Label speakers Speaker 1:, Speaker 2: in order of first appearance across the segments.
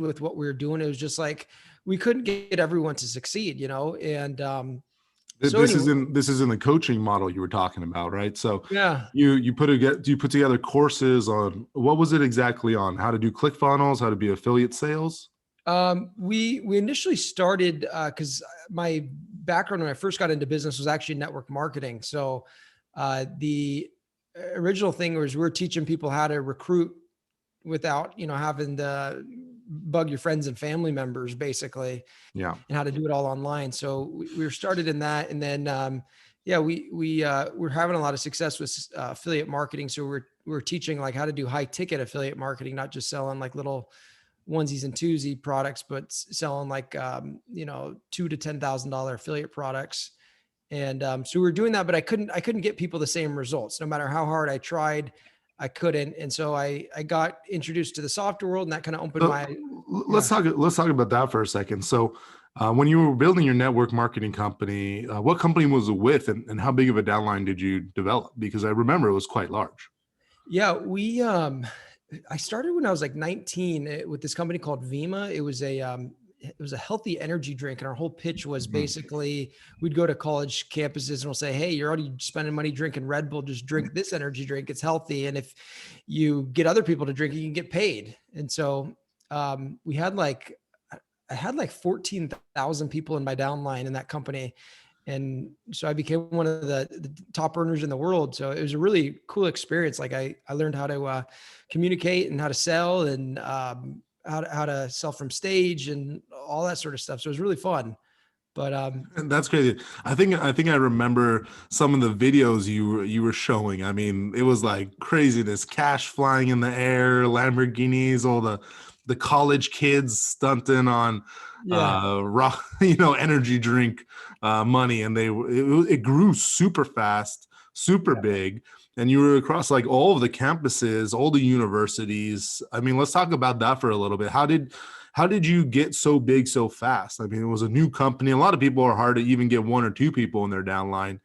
Speaker 1: with what we were doing. It was just like, we couldn't get everyone to succeed, and so
Speaker 2: This
Speaker 1: anyway,
Speaker 2: is in the coaching model you were talking about, right? So
Speaker 1: yeah.
Speaker 2: you put together courses on, what was it exactly on? How to do ClickFunnels, how to be affiliate sales?
Speaker 1: We initially started because my background when I first got into business was actually network marketing. So the original thing was we're teaching people how to recruit without having to bug your friends and family members, basically,
Speaker 2: Yeah.
Speaker 1: and how to do it all online. So we were started in that, and then yeah, we're having a lot of success with affiliate marketing. So we're teaching like how to do high ticket affiliate marketing, not just selling like little onesies and twosie products, but selling like $2,000 to $10,000 affiliate products. And so we were doing that, but I couldn't get people the same results. No matter how hard I tried, I couldn't. And so I got introduced to the software world, and that kind of opened
Speaker 2: So
Speaker 1: my,
Speaker 2: let's
Speaker 1: yeah.
Speaker 2: talk about that for a second. So when you were building your network marketing company, what company was it with, and how big of a downline did you develop? Because I remember it was quite large.
Speaker 1: Yeah, I started when I was like 19 with this company called Vima. It was a healthy energy drink, and our whole pitch was basically we'd go to college campuses and we'll say, "Hey, you're already spending money drinking Red Bull. Just drink this energy drink. It's healthy, and if you get other people to drink it, you can get paid." And so we had like I had like 14,000 people in my downline in that company. And so I became one of the top earners in the world. So it was a really cool experience. Like I learned how to communicate and how to sell, and how to sell from stage and all that sort of stuff. So it was really fun. But
Speaker 2: And that's crazy. I remember some of the videos you were showing. I mean, it was like craziness, cash flying in the air, Lamborghinis, all the college kids stunting on
Speaker 1: yeah,
Speaker 2: rock, energy drink money, and it grew super fast, super big, and you were across like all of the campuses, all the universities. I mean, let's talk about that for a little bit. How did you get so big so fast? I mean, it was a new company. A lot of people are hard to even get one or two people in their downline.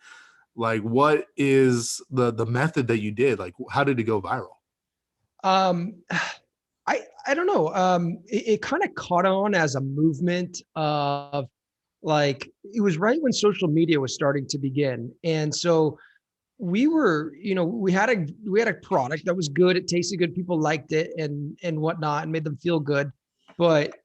Speaker 2: Like, what is the method that you did? Like, how did it go viral?
Speaker 1: um, I don't know. It kind of caught on as a movement of like it was right when social media was starting to begin, and so we were, we had a product that was good. It tasted good. People liked it and whatnot, and made them feel good. But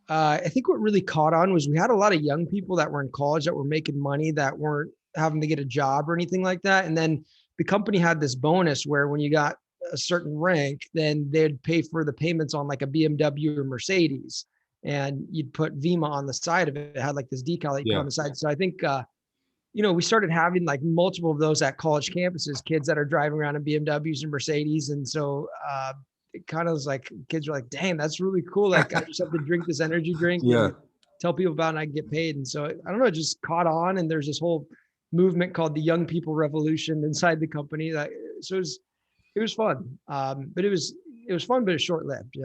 Speaker 1: I think what really caught on was we had a lot of young people that were in college that were making money that weren't having to get a job or anything like that. And then the company had this bonus where when you got a certain rank, then they'd pay for the payments on like a BMW or Mercedes. And you'd put Vima on the side of it. It had like this decal that you put
Speaker 2: Yeah.
Speaker 1: on the side. So I think we started having like multiple of those at college campuses, kids that are driving around in BMWs and Mercedes. And so it kind of was like, kids were like, dang, that's really cool. Like I just have to drink this energy drink
Speaker 2: Yeah.
Speaker 1: and tell people about it and I get paid. And so I don't know, it just caught on, and there's this whole movement called the Young People Revolution inside the company. So it was fun. But it was fun, but it's short lived.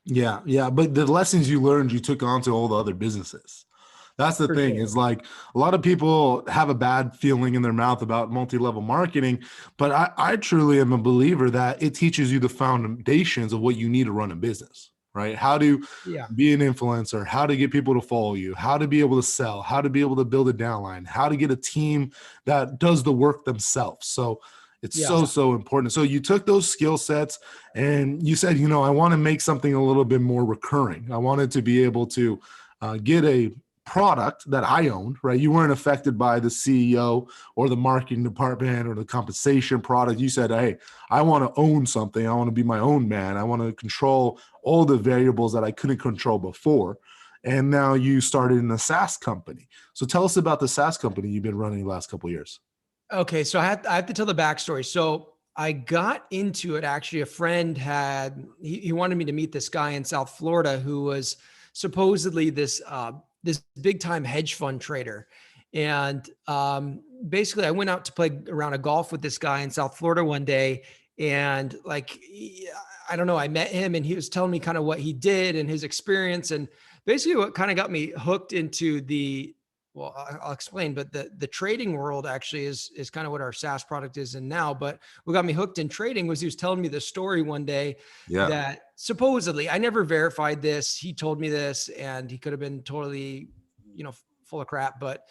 Speaker 2: Yeah. Yeah. But the lessons you learned, you took on to all the other businesses. That's the
Speaker 1: For
Speaker 2: thing.
Speaker 1: sure.
Speaker 2: Is like a lot of people have a bad feeling in their mouth about multi-level marketing, but I truly am a believer that it teaches you the foundations of what you need to run a business, right? How to
Speaker 1: Yeah.
Speaker 2: be an influencer, how to get people to follow you, how to be able to sell, how to be able to build a downline, how to get a team that does the work themselves. So it's
Speaker 1: Yeah.
Speaker 2: so important. So you took those skill sets and you said, I want to make something a little bit more recurring. I wanted to be able to get a product that I owned, right? You weren't affected by the CEO or the marketing department or the compensation product. You said, hey, I want to own something. I want to be my own man. I want to control all the variables that I couldn't control before. And now you started in a SaaS company. So tell us about the SaaS company you've been running the last couple of years.
Speaker 1: Okay, so I have to tell the backstory. So I got into it actually. A friend he wanted me to meet this guy in South Florida who was supposedly this big time hedge fund trader, and basically I went out to play around a golf with this guy in South Florida one day, and like I don't know, I met him and he was telling me kind of what he did and his experience, and basically what kind of got me hooked into Well, I'll explain, but the trading world actually is kind of what our SaaS product is in now. But what got me hooked in trading was he was telling me the story one day
Speaker 2: Yeah.
Speaker 1: that supposedly, I never verified this. He told me this, and he could have been totally, full of crap, but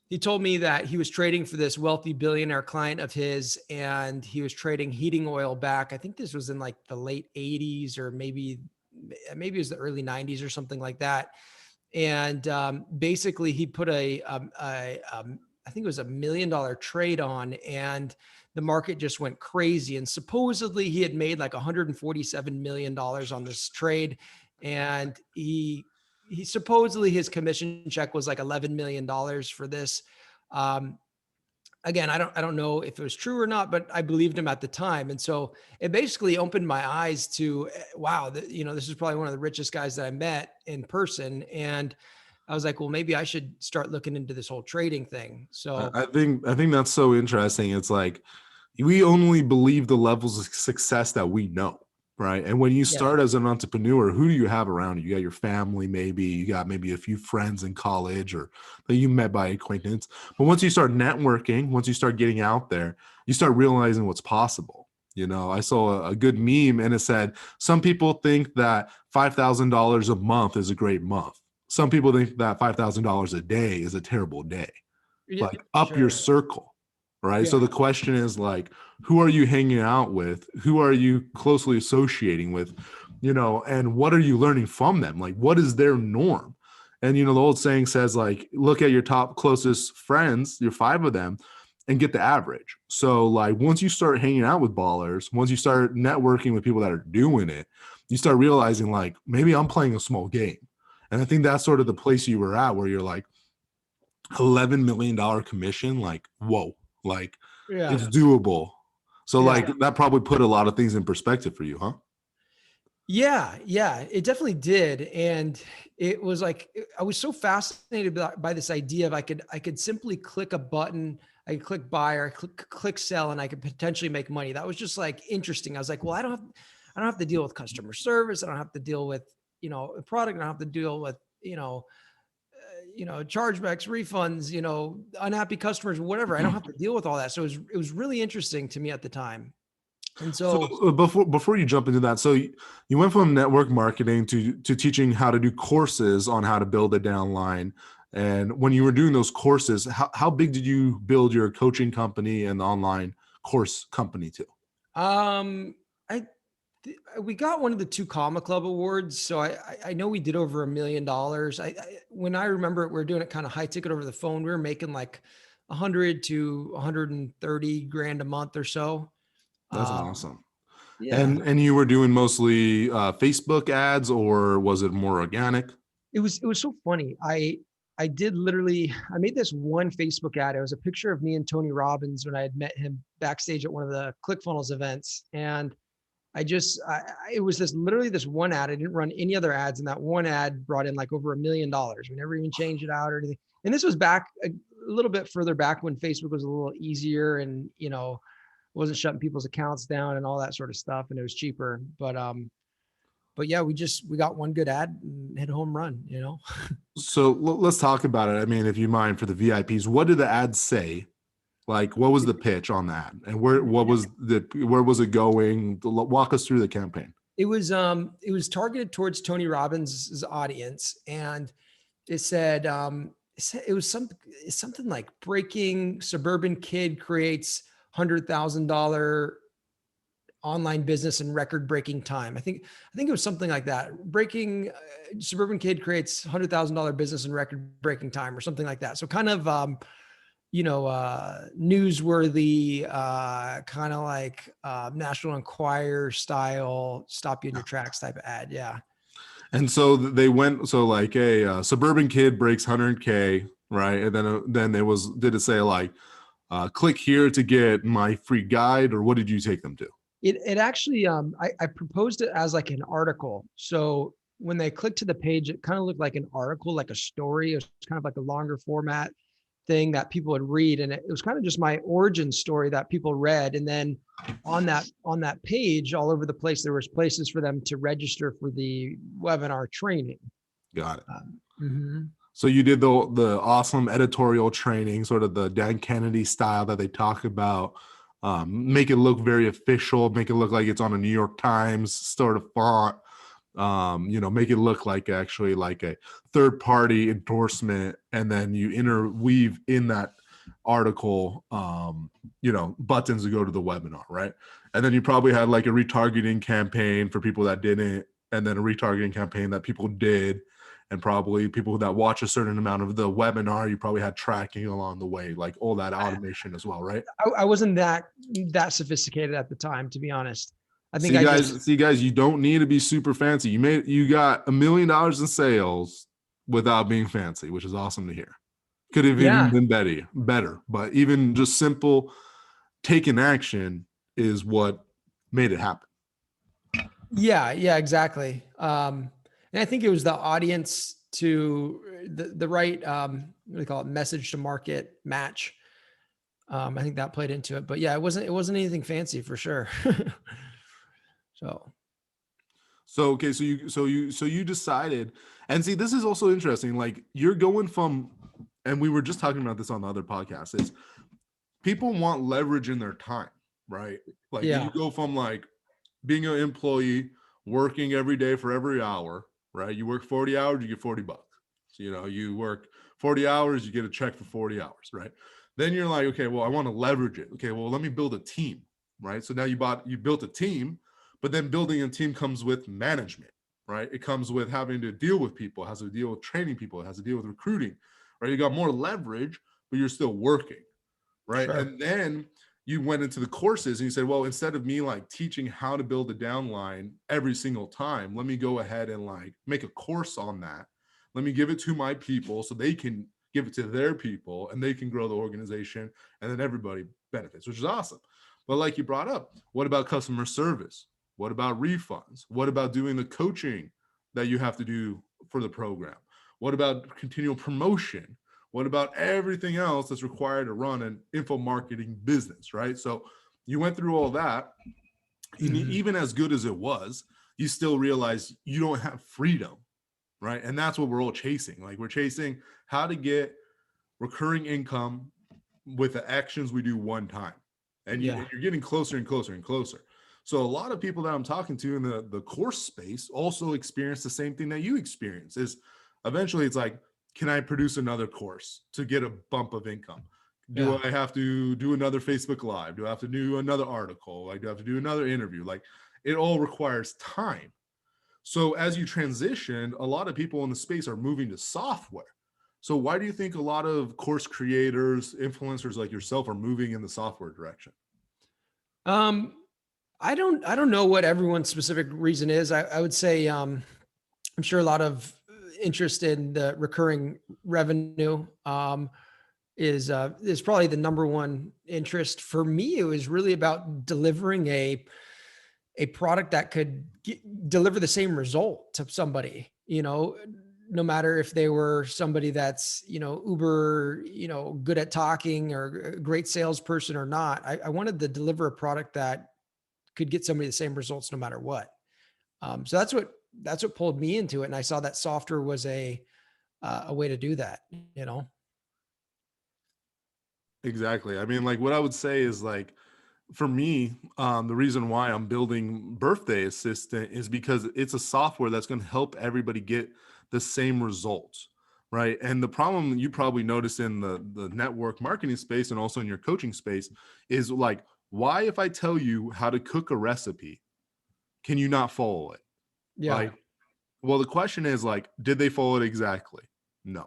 Speaker 1: he told me that he was trading for this wealthy billionaire client of his, and he was trading heating oil back. I think this was in like the late 80s, or maybe it was the early 90s or something like that. And basically he put I think it was $1 million trade on, and the market just went crazy. And supposedly he had made like $147 million on this trade. And he supposedly his commission check was like $11 million for this. Um, Again, I don't know if it was true or not, but I believed him at the time. And so it basically opened my eyes to, wow, this is probably one of the richest guys that I met in person. And I was like, well, maybe I should start looking into this whole trading thing. So
Speaker 2: I think that's so interesting. It's like we only believe the levels of success that we know, right? And when you
Speaker 1: yeah,
Speaker 2: start as an entrepreneur, who do you have around you? You got your family, maybe you got maybe a few friends in college or that you met by acquaintance. But once you start networking, once you start getting out there, you start realizing what's possible. I saw a good meme and it said, some people think that $5,000 a month is a great month. Some people think that $5,000 a day is a terrible day.
Speaker 1: yeah,
Speaker 2: Like up your
Speaker 1: sure.
Speaker 2: circle, right? So
Speaker 1: Yeah.
Speaker 2: the question is like, who are you hanging out with? Who are you closely associating with? And what are you learning from them? Like, what is their norm? And the old saying says, like, look at your top closest friends, your 5 of them, and get the average. So like once you start hanging out with ballers, once you start networking with people that are doing it, you start realizing like maybe I'm playing a small game. And I think that's sort of the place you were at where you're like, $11 million commission, like, whoa, like it's
Speaker 1: Yeah.
Speaker 2: doable. So
Speaker 1: Yeah.
Speaker 2: like that probably put a lot of things in perspective for you, huh?
Speaker 1: Yeah, yeah, it definitely did. And it was like, I was so fascinated by this idea of I could simply click a button, I could click buy or click sell, and I could potentially make money. That was just like interesting. I was like, well, I don't have to deal with customer service. I don't have to deal with, a product. I don't have to deal with, chargebacks, refunds, unhappy customers, whatever. I don't have to deal with all that. So it was really interesting to me at the time. And
Speaker 2: So
Speaker 1: so
Speaker 2: before you jump into that, so you went from network marketing to teaching how to do courses on how to build a downline. And when you were doing those courses, how big did you build your coaching company and the online course company to?
Speaker 1: um I we got one of the 2 Comma Club awards. So I know we did over $1 million. When I remember it, we were doing it kind of high ticket over the phone. We were making like 100 to 130 grand a month or so.
Speaker 2: That's
Speaker 1: Um,
Speaker 2: awesome.
Speaker 1: yeah,
Speaker 2: And you were doing mostly Facebook ads, or was it more organic?
Speaker 1: it was so funny. I did literally, I made this one Facebook ad. It was a picture of me and Tony Robbins when I had met him backstage at one of the ClickFunnels events. And it was literally this one ad. I didn't run any other ads. And that one ad brought in like over $1 million. We never even changed it out or anything. And this was back a little bit further back when Facebook was a little easier and, wasn't shutting people's accounts down and all that sort of stuff. And it was cheaper. But yeah, we got one good ad and hit a home run.
Speaker 2: So let's talk about it. I mean, if you mind, for the VIPs, what did the ad say? Like, what was the pitch on that, and where was it going? Walk us through the campaign.
Speaker 1: It was targeted towards Tony Robbins' audience. And it was something like breaking suburban kid creates $100,000 online business in record breaking time. I think it was something like that. Breaking suburban kid creates $100,000 business in record breaking time or something like that. So kind of, newsworthy, kind of like National Enquirer style, stop you in your tracks type of ad. Yeah.
Speaker 2: And so they went. So like a suburban kid breaks 100K, right? And then did it say like, click here to get my free guide, or what did you take them to?
Speaker 1: It actually, I proposed it as like an article. So when they clicked to the page, it kind of looked like an article, like a story. It was kind of like a longer format thing that people would read. And it was kind of just my origin story that people read. And then on that page, all over the place, there was places for them to register for the webinar training.
Speaker 2: Got it.
Speaker 1: Mhm.
Speaker 2: So you did the awesome editorial training, sort of the Dan Kennedy style that they talk about. Make it look very official, make it look like it's on a New York Times sort of font. Make it look like actually like a third party endorsement, and then you interweave in that article, buttons to go to the webinar, right? And then you probably had like a retargeting campaign for people that didn't, and then a retargeting campaign that people did, and probably people that watch a certain amount of the webinar, you probably had tracking along the way, like all that automation as well, right?
Speaker 1: I wasn't that sophisticated at the time, to be honest. I think
Speaker 2: See guys, you don't need to be super fancy. You got $1 million in sales without being fancy, which is awesome to hear. Could have even been better, but even just simple taking action is what made it happen.
Speaker 1: Yeah, exactly. And I think it was the audience to the right, what do they call it, message to market match. I think that played into it, but yeah, it wasn't anything fancy for sure.
Speaker 2: Okay, so you decided, and see, this is also interesting. Like you're going from, and we were just talking about this on the other podcast, is people want leverage in their time, right? Like you go from like being an employee, working every day for every hour, right? You work 40 hours, you get $40. So, you work 40 hours, you get a check for 40 hours, right? Then you're like, okay, well, I want to leverage it. Okay, well, let me build a team, right? So now you built a team, but then building a team comes with management, right? It comes with having to deal with people, it has to deal with training people, it has to deal with recruiting, right? You got more leverage, but you're still working, right? Sure. And then you went into the courses and you said, well, instead of me like teaching how to build a downline every single time, let me go ahead and like make a course on that. Let me give it to my people so they can give it to their people and they can grow the organization, and then everybody benefits, which is awesome. But like you brought up, what about customer service? What about refunds? What about doing the coaching that you have to do for the program? What about continual promotion? What about everything else that's required to run an info marketing business, right? So you went through all that. And even as good as it was, you still realize you don't have freedom, right? And that's what we're all chasing. Like we're chasing how to get recurring income with the actions we do one time. And you're getting closer and closer and closer. So a lot of people that I'm talking to in the course space also experience the same thing that you experience. Is eventually it's like, can I produce another course to get a bump of income? Do I have to do another Facebook Live? Do I have to do another article? Like, do I have to do another interview? Like, it all requires time. So as you transition, a lot of people in the space are moving to software. So why do you think a lot of course creators, influencers like yourself are moving in the software direction?
Speaker 1: I don't know what everyone's specific reason is. I would say, I'm sure a lot of interest in the recurring revenue, is probably the number one interest. For me, it was really about delivering a product that could deliver the same result to somebody, no matter if they were somebody that's, uber, good at talking or a great salesperson or not. I wanted to deliver a product that could get somebody the same results no matter what. So that's what pulled me into it. And I saw that software was a way to do that,
Speaker 2: Exactly. I mean, like what I would say is like, for me, the reason why I'm building Birthday Assistant is because it's a software that's going to help everybody get the same results, right? And the problem you probably notice in the network marketing space and also in your coaching space is like, why, if I tell you how to cook a recipe, can you not follow it?
Speaker 1: Yeah.
Speaker 2: Like, well, the question is like, did they follow it exactly? No.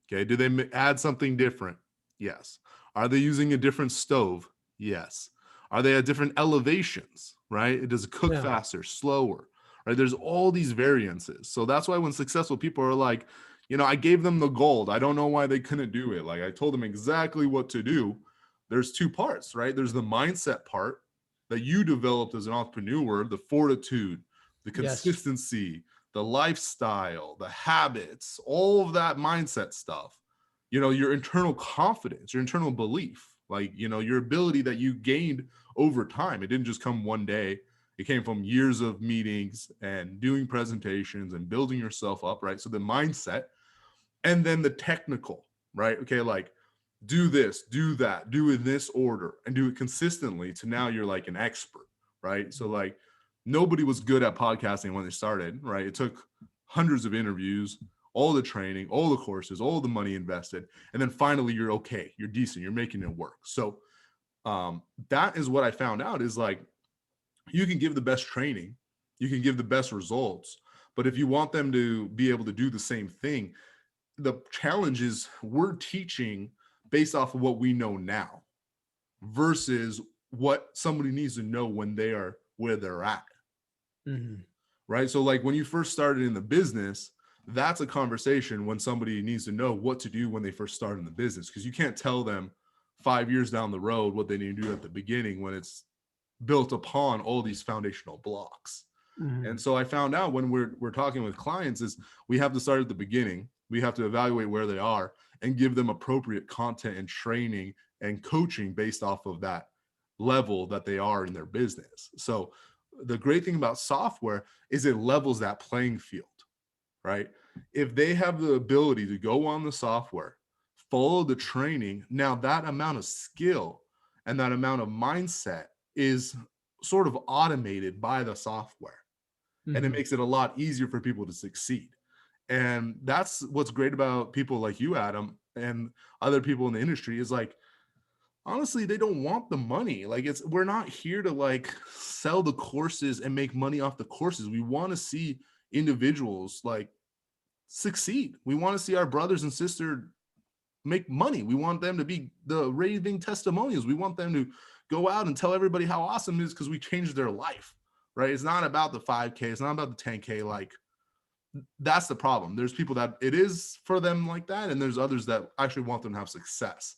Speaker 2: Okay. Did they add something different? Yes. Are they using a different stove? Yes. Are they at different elevations, right? Does it cook faster, slower, right? There's all these variances. So that's why when successful people are like, I gave them the gold. I don't know why they couldn't do it. Like I told them exactly what to do. There's two parts, right? There's the mindset part that you developed as an entrepreneur, the fortitude, the consistency, the lifestyle, the habits, all of that mindset stuff, your internal confidence, your internal belief, like, your ability that you gained over time. It didn't just come one day. It came from years of meetings and doing presentations and building yourself up, right? So the mindset. and then the technical, right? Okay, like do this, do that, do it in this order, and do it consistently to now you're like an expert, right? So like nobody was good at podcasting when they started, right? It took hundreds of interviews, all the training, all the courses, all the money invested, and then finally you're okay, you're decent, you're making it work. So that is what I found out is like you can give the best training, you can give the best results, but if you want them to be able to do the same thing, the challenge is we're teaching based off of what we know now versus what somebody needs to know when they are where they're at. Mm-hmm. Right. So like when you first started in the business, that's a conversation when somebody needs to know what to do when they first start in the business, because you can't tell them 5 years down the road what they need to do at the beginning when it's built upon all these foundational blocks. Mm-hmm. And so I found out when we're talking with clients is we have to start at the beginning. We have to evaluate where they are and give them appropriate content and training and coaching based off of that level that they are in their business. So the great thing about software is it levels that playing field, right? If they have the ability to go on the software, follow the training, now that amount of skill and that amount of mindset is sort of automated by the software. Mm-hmm. And it makes it a lot easier for people to succeed. And that's what's great about people like you, Adam, and other people in the industry is like, honestly, they don't want the money. Like we're not here to like sell the courses and make money off the courses. We want to see individuals like succeed. We want to see our brothers and sisters make money. We want them to be the raving testimonials. We want them to go out and tell everybody how awesome it is because we changed their life, right? It's not about the 5K. It's not about the 10K. Like that's the problem. There's people that it is for them like that. And there's others that actually want them to have success.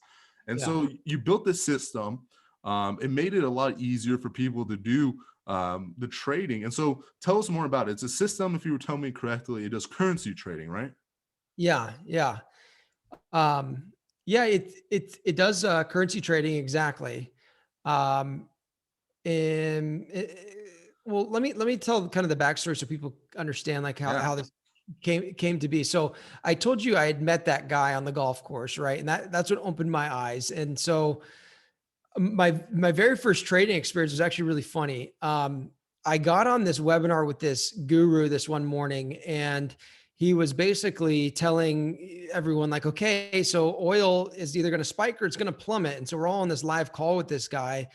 Speaker 2: And so you built this system. It made it a lot easier for people to do the trading. And so tell us more about it. It's a system, if you were telling me correctly, it does currency trading, right?
Speaker 1: Yeah. It does currency trading exactly. Well, let me tell kind of the backstory so people understand like how this came to be. So I told you I had met that guy on the golf course, right? And that's what opened my eyes. And so my very first trading experience was actually really funny. I got on this webinar with this guru this one morning, and he was basically telling everyone like, okay, so oil is either going to spike or it's going to plummet. And so we're all on this live call with this guy.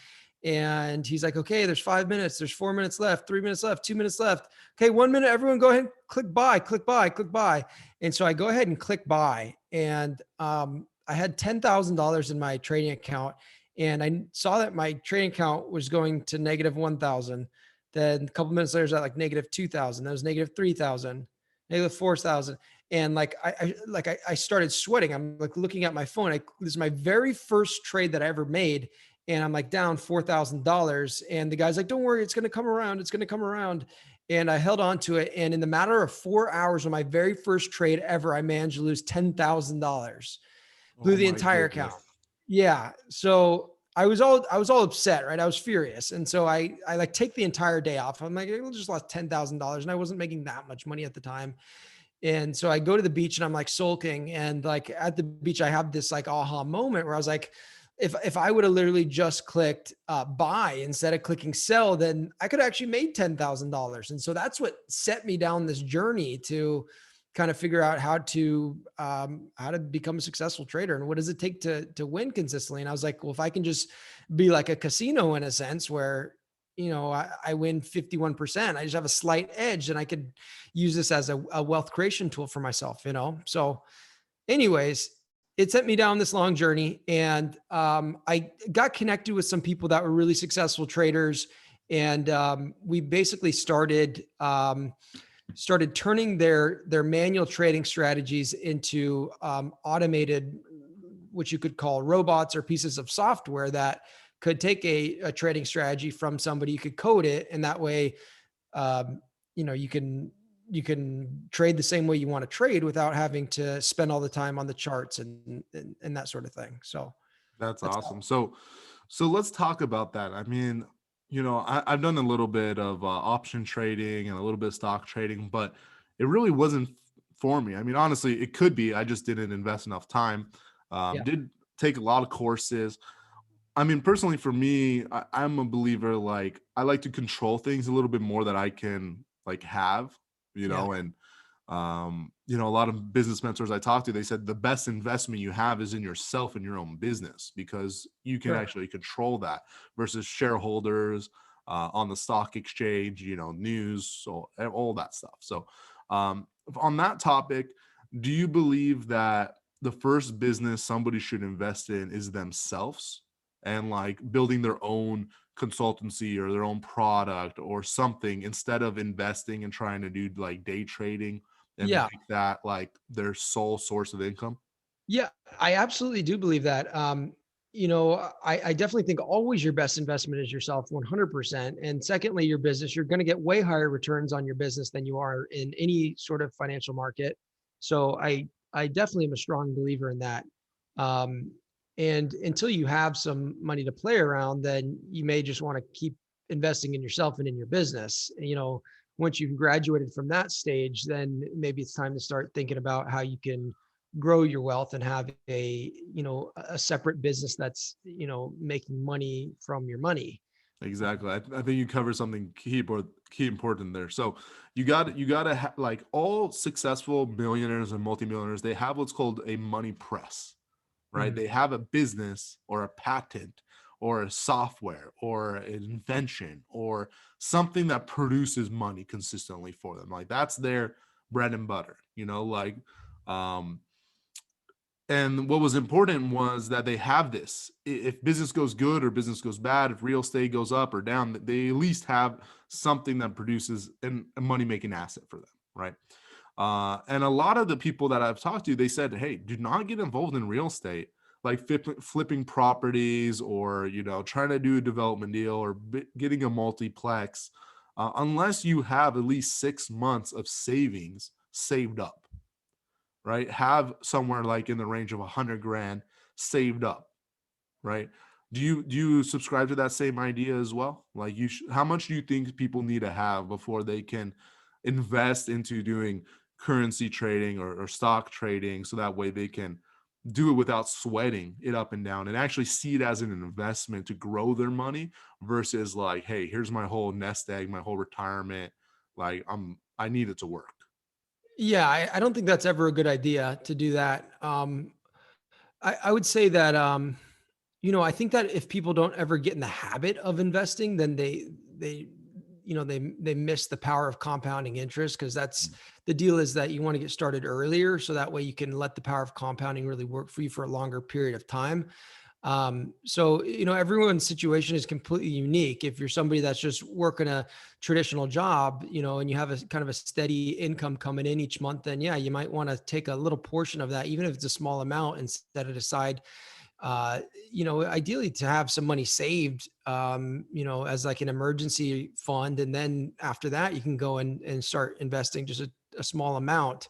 Speaker 1: And he's like, okay, there's 5 minutes, there's 4 minutes left, 3 minutes left, 2 minutes left. Okay, 1 minute, everyone go ahead and click buy, click buy, click buy. And so I go ahead and click buy. And I had $10,000 in my trading account. And I saw that my trading account was going to negative 1,000. Then a couple minutes later, it was at like negative 2,000. That was negative 3,000, negative 4,000. And like, I started sweating. I'm like looking at my phone. This is my very first trade that I ever made. And I'm like down $4,000. And the guy's like, don't worry, it's going to come around. It's going to come around. And I held on to it. And in the matter of 4 hours on my very first trade ever, I managed to lose $10,000, blew the entire account. Yeah. So I was all upset, right? I was furious. And so I like take the entire day off. I'm like, I just lost $10,000 and I wasn't making that much money at the time. And so I go to the beach and I'm like sulking, and like at the beach, I have this like aha moment where I was like, if I would have literally just clicked buy instead of clicking sell, then I could have actually made $10,000. And so that's what set me down this journey to kind of figure out how to become a successful trader and what does it take to win consistently. And I was like, well, if I can just be like a casino in a sense where, you know, I win 51%, I just have a slight edge, and I could use this as a wealth creation tool for myself, you know? So anyways, it sent me down this long journey, and I got connected with some people that were really successful traders. And we basically started turning their manual trading strategies into automated, what you could call robots or pieces of software that could take a trading strategy from somebody. You could code it, and that way, you know, you can trade the same way you want to trade without having to spend all the time on the charts and that sort of thing. So
Speaker 2: that's awesome. So let's talk about that. I mean, you know, I've done a little bit of option trading and a little bit of stock trading, but it really wasn't for me. I mean, honestly, it could be. I just didn't invest enough time.
Speaker 1: Yeah,
Speaker 2: Did take a lot of courses. I mean, personally, for me, I'm a believer. Like, I like to control things a little bit more that I can like have,
Speaker 1: yeah,
Speaker 2: and a lot of business mentors I talked to, they said the best investment you have is in yourself and your own business because you can
Speaker 1: sure.
Speaker 2: actually control that versus shareholders on the stock exchange, news, so all that stuff. So, on that topic, do you believe that the first business somebody should invest in is themselves and like building their own consultancy or their own product or something instead of investing and trying to do like day trading and
Speaker 1: Yeah.
Speaker 2: make that like their sole source of income?
Speaker 1: Yeah, I absolutely do believe that. I definitely think always your best investment is yourself 100%. And secondly, your business, you're going to get way higher returns on your business than you are in any sort of financial market. So I definitely am a strong believer in that. Um, and until you have some money to play around, then you may just want to keep investing in yourself and in your business. Once you've graduated from that stage, then maybe it's time to start thinking about how you can grow your wealth and have a separate business that's making money from your money.
Speaker 2: Exactly. I think you cover something key important there. So like all successful millionaires and multimillionaires, they have what's called a money press, right?
Speaker 1: Mhm.
Speaker 2: They have a business or a patent or a software or an invention or something that produces money consistently for them. Like that's their bread and butter, um, and what was important was that they have this. If business goes good or business goes bad, if real estate goes up or down, they at least have something that produces a money making asset for them, right? And a lot of the people that I've talked to, they said, "Hey, do not get involved in real estate, like flipping properties or trying to do a development deal or getting a multiplex, unless you have at least 6 months of savings saved up." Right? Have somewhere like in the range of 100 grand saved up, right? Do you subscribe to that same idea as well? Like how much do you think people need to have before they can invest into doing currency trading or stock trading so that way they can do it without sweating it up and down and actually see it as an investment to grow their money versus like, hey, here's my whole nest egg, my whole retirement. Like I need it to work.
Speaker 1: Yeah, I don't think that's ever a good idea to do that. I would say that I think that if people don't ever get in the habit of investing, then they miss the power of compounding interest because that's the deal is that you want to get started earlier so that way you can let the power of compounding really work for you for a longer period of time. So everyone's situation is completely unique. If you're somebody that's just working a traditional job, and you have a kind of a steady income coming in each month, then yeah, you might want to take a little portion of that, even if it's a small amount, and set it aside. Ideally to have some money saved, as like an emergency fund, and then after that, you can go and start investing just a small amount.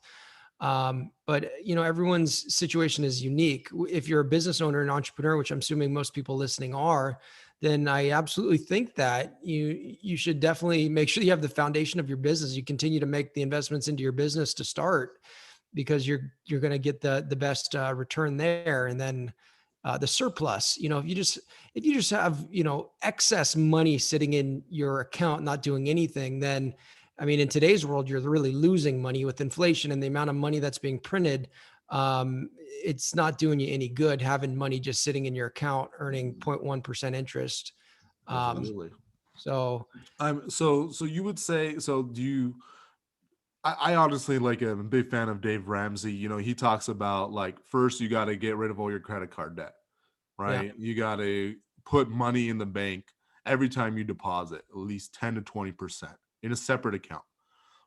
Speaker 1: But everyone's situation is unique. If you're a business owner and entrepreneur, which I'm assuming most people listening are, then I absolutely think that you should definitely make sure you have the foundation of your business. You continue to make the investments into your business to start, because you're going to get the best return there, and then the surplus. If you just have excess money sitting in your account not doing anything, then I mean, in today's world, you're really losing money with inflation and the amount of money that's being printed. It's not doing you any good having money just sitting in your account earning 0.1% interest. Um,
Speaker 2: Absolutely.
Speaker 1: so
Speaker 2: So you would say, so do you, I honestly like am a big fan of Dave Ramsey. He talks about like first you got to get rid of all your credit card debt,
Speaker 1: yeah,
Speaker 2: right? You got to put money in the bank every time you deposit, at least 10 to 20% in a separate account,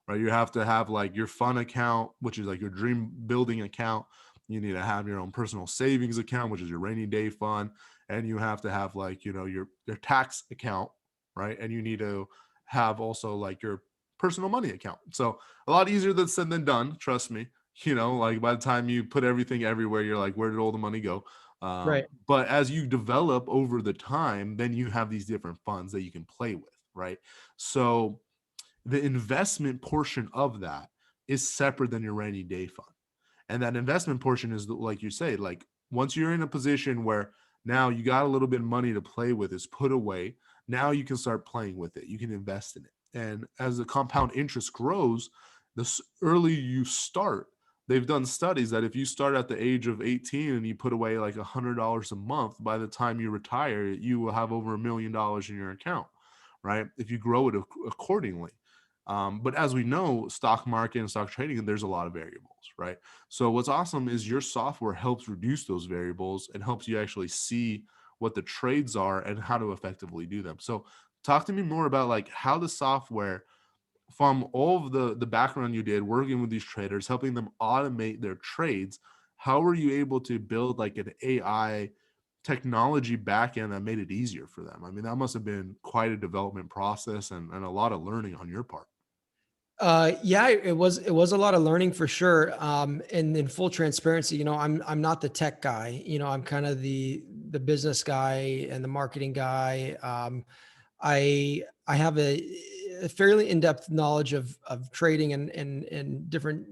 Speaker 2: right? You have to have like your fun account, which is like your dream building account. You need to have your own personal savings account, which is your rainy day fund. And you have to have like, your tax account, right? And you need to have also like your personal money account. So a lot easier than said than done, trust me. Like by the time you put everything everywhere, you're like, where did all the money go?
Speaker 1: right.
Speaker 2: But as you develop over the time, then you have these different funds that you can play with, right? So the investment portion of that is separate than your rainy day fund. And that investment portion is, like you say, like once you're in a position where now you got a little bit of money to play with, is put away. Now you can start playing with it. You can invest in it. And as the compound interest grows, the earlier you start, they've done studies that if you start at the age of 18 and you put away like $100 a month, by the time you retire, you will have over $1 million in your account, right? If you grow it accordingly. But as we know, stock market and stock trading, there's a lot of variables, right? So what's awesome is your software helps reduce those variables and helps you actually see what the trades are and how to effectively do them. So talk to me more about like how the software, from all of the background you did working with these traders, helping them automate their trades, how were you able to build like an AI technology backend that made it easier for them? I mean, that must have been quite a development process and a lot of learning on your part.
Speaker 1: Yeah, it was a lot of learning for sure. And in full transparency, I'm not the tech guy. I'm kind of the business guy and the marketing guy. I have a fairly in-depth knowledge of trading and different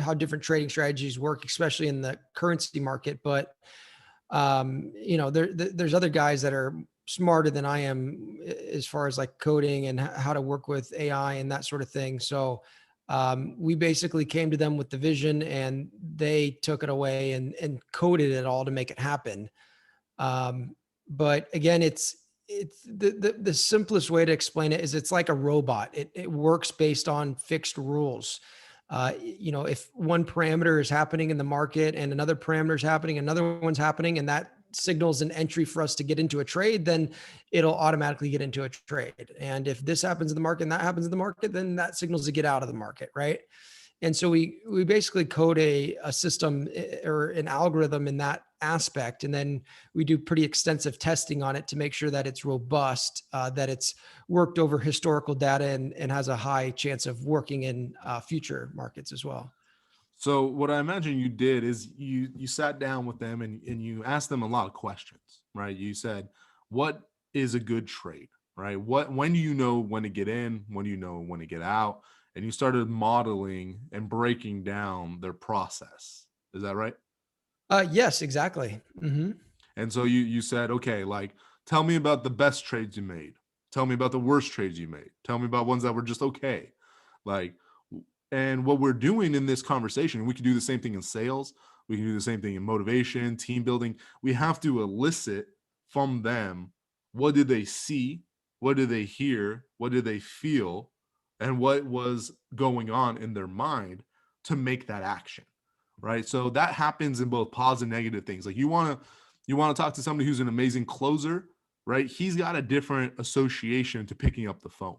Speaker 1: how different trading strategies work, especially in the currency market. But there's other guys that are smarter than I am as far as like coding and how to work with AI and that sort of thing. So we basically came to them with the vision, and they took it away and coded it all to make it happen. But again, it's the simplest way to explain it is it's like a robot. It works based on fixed rules. If one parameter is happening in the market and another parameter is happening, another one's happening, and that signals an entry for us to get into a trade, then it'll automatically get into a trade. And if this happens in the market and that happens in the market, then that signals to get out of the market, right? And so we basically code a system or an algorithm in that aspect, and then we do pretty extensive testing on it to make sure that it's robust, that it's worked over historical data, and has a high chance of working in future markets as well.
Speaker 2: So what I imagine you did is you sat down with them and you asked them a lot of questions, right? You said, what is a good trade, right? When do you know when to get in? When do you know when to get out? And you started modeling and breaking down their process. Is that right?
Speaker 1: Yes, exactly. Hmm.
Speaker 2: And so you said, okay, like tell me about the best trades you made. Tell me about the worst trades you made. Tell me about ones that were just okay. Like, and what we're doing in this conversation, we can do the same thing in sales. We can do the same thing in motivation, team building. We have to elicit from them, what did they see? What did they hear? What did they feel? And what was going on in their mind to make that action, right? So that happens in both positive and negative things. Like you want to talk to somebody who's an amazing closer, right? He's got a different association to picking up the phone,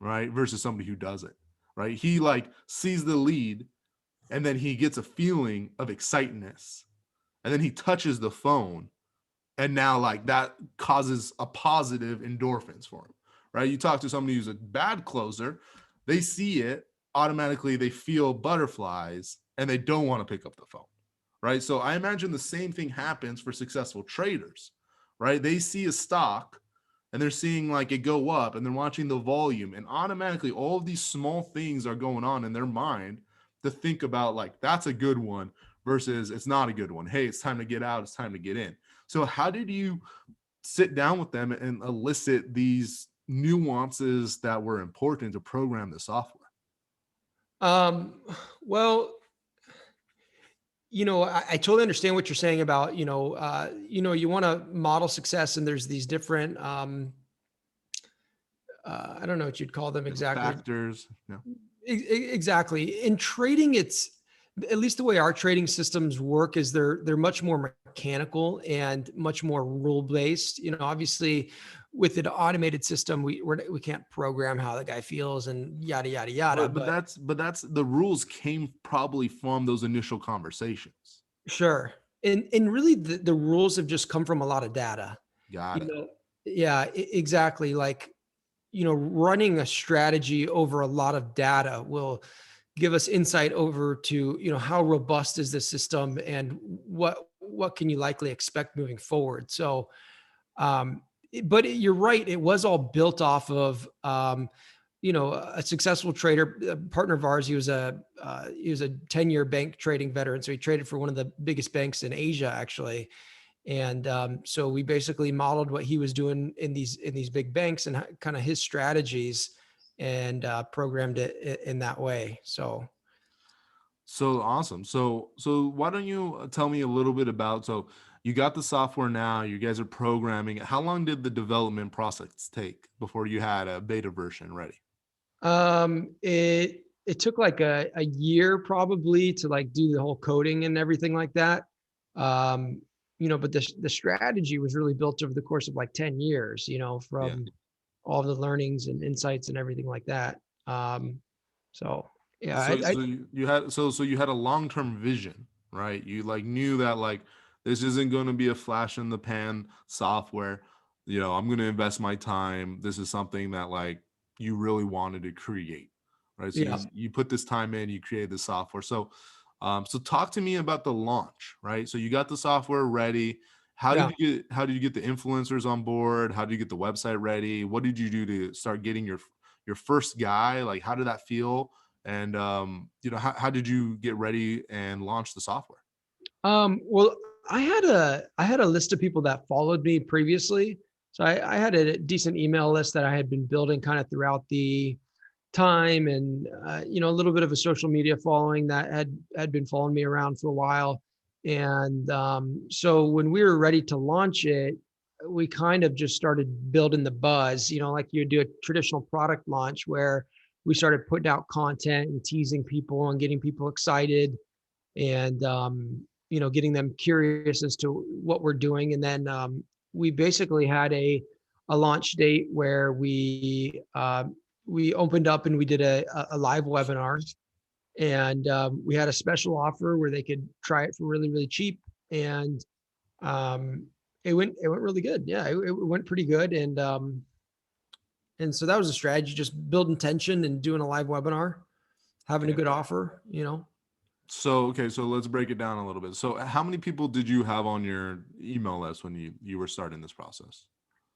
Speaker 2: right? Versus somebody who doesn't, right? He like sees the lead and then he gets a feeling of excitedness and then he touches the phone, and now like that causes a positive endorphins for him, right? You talk to somebody who's a bad closer, they see it, automatically they feel butterflies and they don't want to pick up the phone, right? So I imagine the same thing happens for successful traders, right? They see a stock and they're seeing like it go up and they're watching the volume, and automatically all of these small things are going on in their mind to think about like that's a good one versus it's not a good one. Hey, it's time to get out, it's time to get in. So how did you sit down with them and elicit these nuances that were important to program the software?
Speaker 1: Um, well, I totally understand what you're saying about, you want to model success, and there's these different, I don't know what you'd call them exactly.
Speaker 2: Factors. Yeah.
Speaker 1: Exactly. In trading, it's at least the way our trading systems work is they're much more mechanical and much more rule based. Obviously, with an automated system, we can't program how the guy feels and yada yada yada.
Speaker 2: But that's the rules came probably from those initial conversations.
Speaker 1: Sure. And really the rules have just come from a lot of data.
Speaker 2: Got
Speaker 1: You
Speaker 2: it.
Speaker 1: know, yeah, exactly. Like, running a strategy over a lot of data will give us insight over to, how robust is the system and what can you likely expect moving forward. So, but you're right. It was all built off of a successful trader, a partner of ours. He was a 10-year bank trading veteran. So he traded for one of the biggest banks in Asia, actually. And so we basically modeled what he was doing in these big banks and kind of his strategies, and programmed it in that way. So
Speaker 2: So awesome. So why don't you tell me a little bit about, so you got the software now, you guys are programming it. How long did the development process take before you had a beta version ready?
Speaker 1: it took like a year probably to like do the whole coding and everything like that. Um, but the strategy was really built over the course of like 10 years,
Speaker 2: Yeah.
Speaker 1: from all the learnings and insights and everything like that. So yeah,
Speaker 2: So you had a long-term vision, right? You like knew that like this isn't going to be a flash in the pan software. I'm going to invest my time. This is something that like you really wanted to create, right? So
Speaker 1: yeah,
Speaker 2: you put this time in, you create the software. So talk to me about the launch, right? So you got the software ready.
Speaker 1: yeah.
Speaker 2: How did you get the influencers on board? How did you get the website ready? What did you do to start getting your first guy? Like how did that feel? And how did you get ready and launch the software?
Speaker 1: Well, I had a list of people that followed me previously. So I had a decent email list that I had been building kind of throughout the time, and a little bit of a social media following that had been following me around for a while. And so when we were ready to launch it, we kind of just started building the buzz, like you do a traditional product launch, where we started putting out content and teasing people and getting people excited, and getting them curious as to what we're doing. And then we basically had a launch date where we opened up and we did a live webinar, and we had a special offer where they could try it for really, really cheap. And um, it went really good. Yeah, it went pretty good. And so that was a strategy, just building tension and doing a live webinar, having a
Speaker 2: Okay.
Speaker 1: good offer.
Speaker 2: So okay, so let's break it down a little bit. So how many people did you have on your email list when you were starting this process?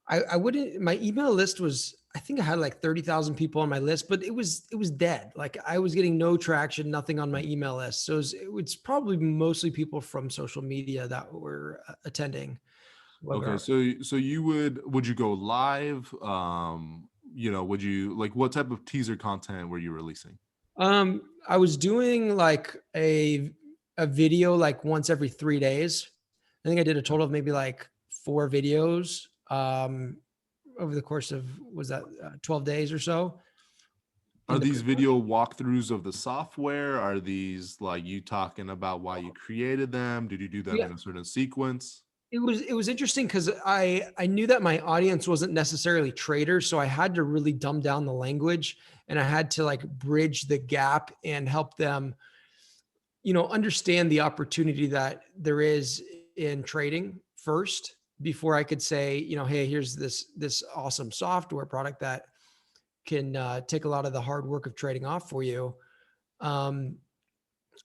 Speaker 1: I wouldn't, my email list was, I think I had like 30,000 people on my list, but it was dead. Like I was getting no traction, nothing on my email list. So it's probably mostly people from social media that were attending
Speaker 2: Okay,
Speaker 1: webinar.
Speaker 2: so you would you go live? Would you like what type of teaser content were you releasing?
Speaker 1: I was doing like a video like once every 3 days. I think I did a total of maybe like 4 videos over the course of, was that 12 days or so
Speaker 2: Are
Speaker 1: in the
Speaker 2: these video walkthroughs of the software? Are these like you talking about why you created them? Did you do them
Speaker 1: yeah.
Speaker 2: in a certain sequence?
Speaker 1: It was interesting because I knew that my audience wasn't necessarily traders, so I had to really dumb down the language, and I had to like bridge the gap and help them, understand the opportunity that there is in trading first, before I could say, hey, here's this awesome software product that can take a lot of the hard work of trading off for you. Um,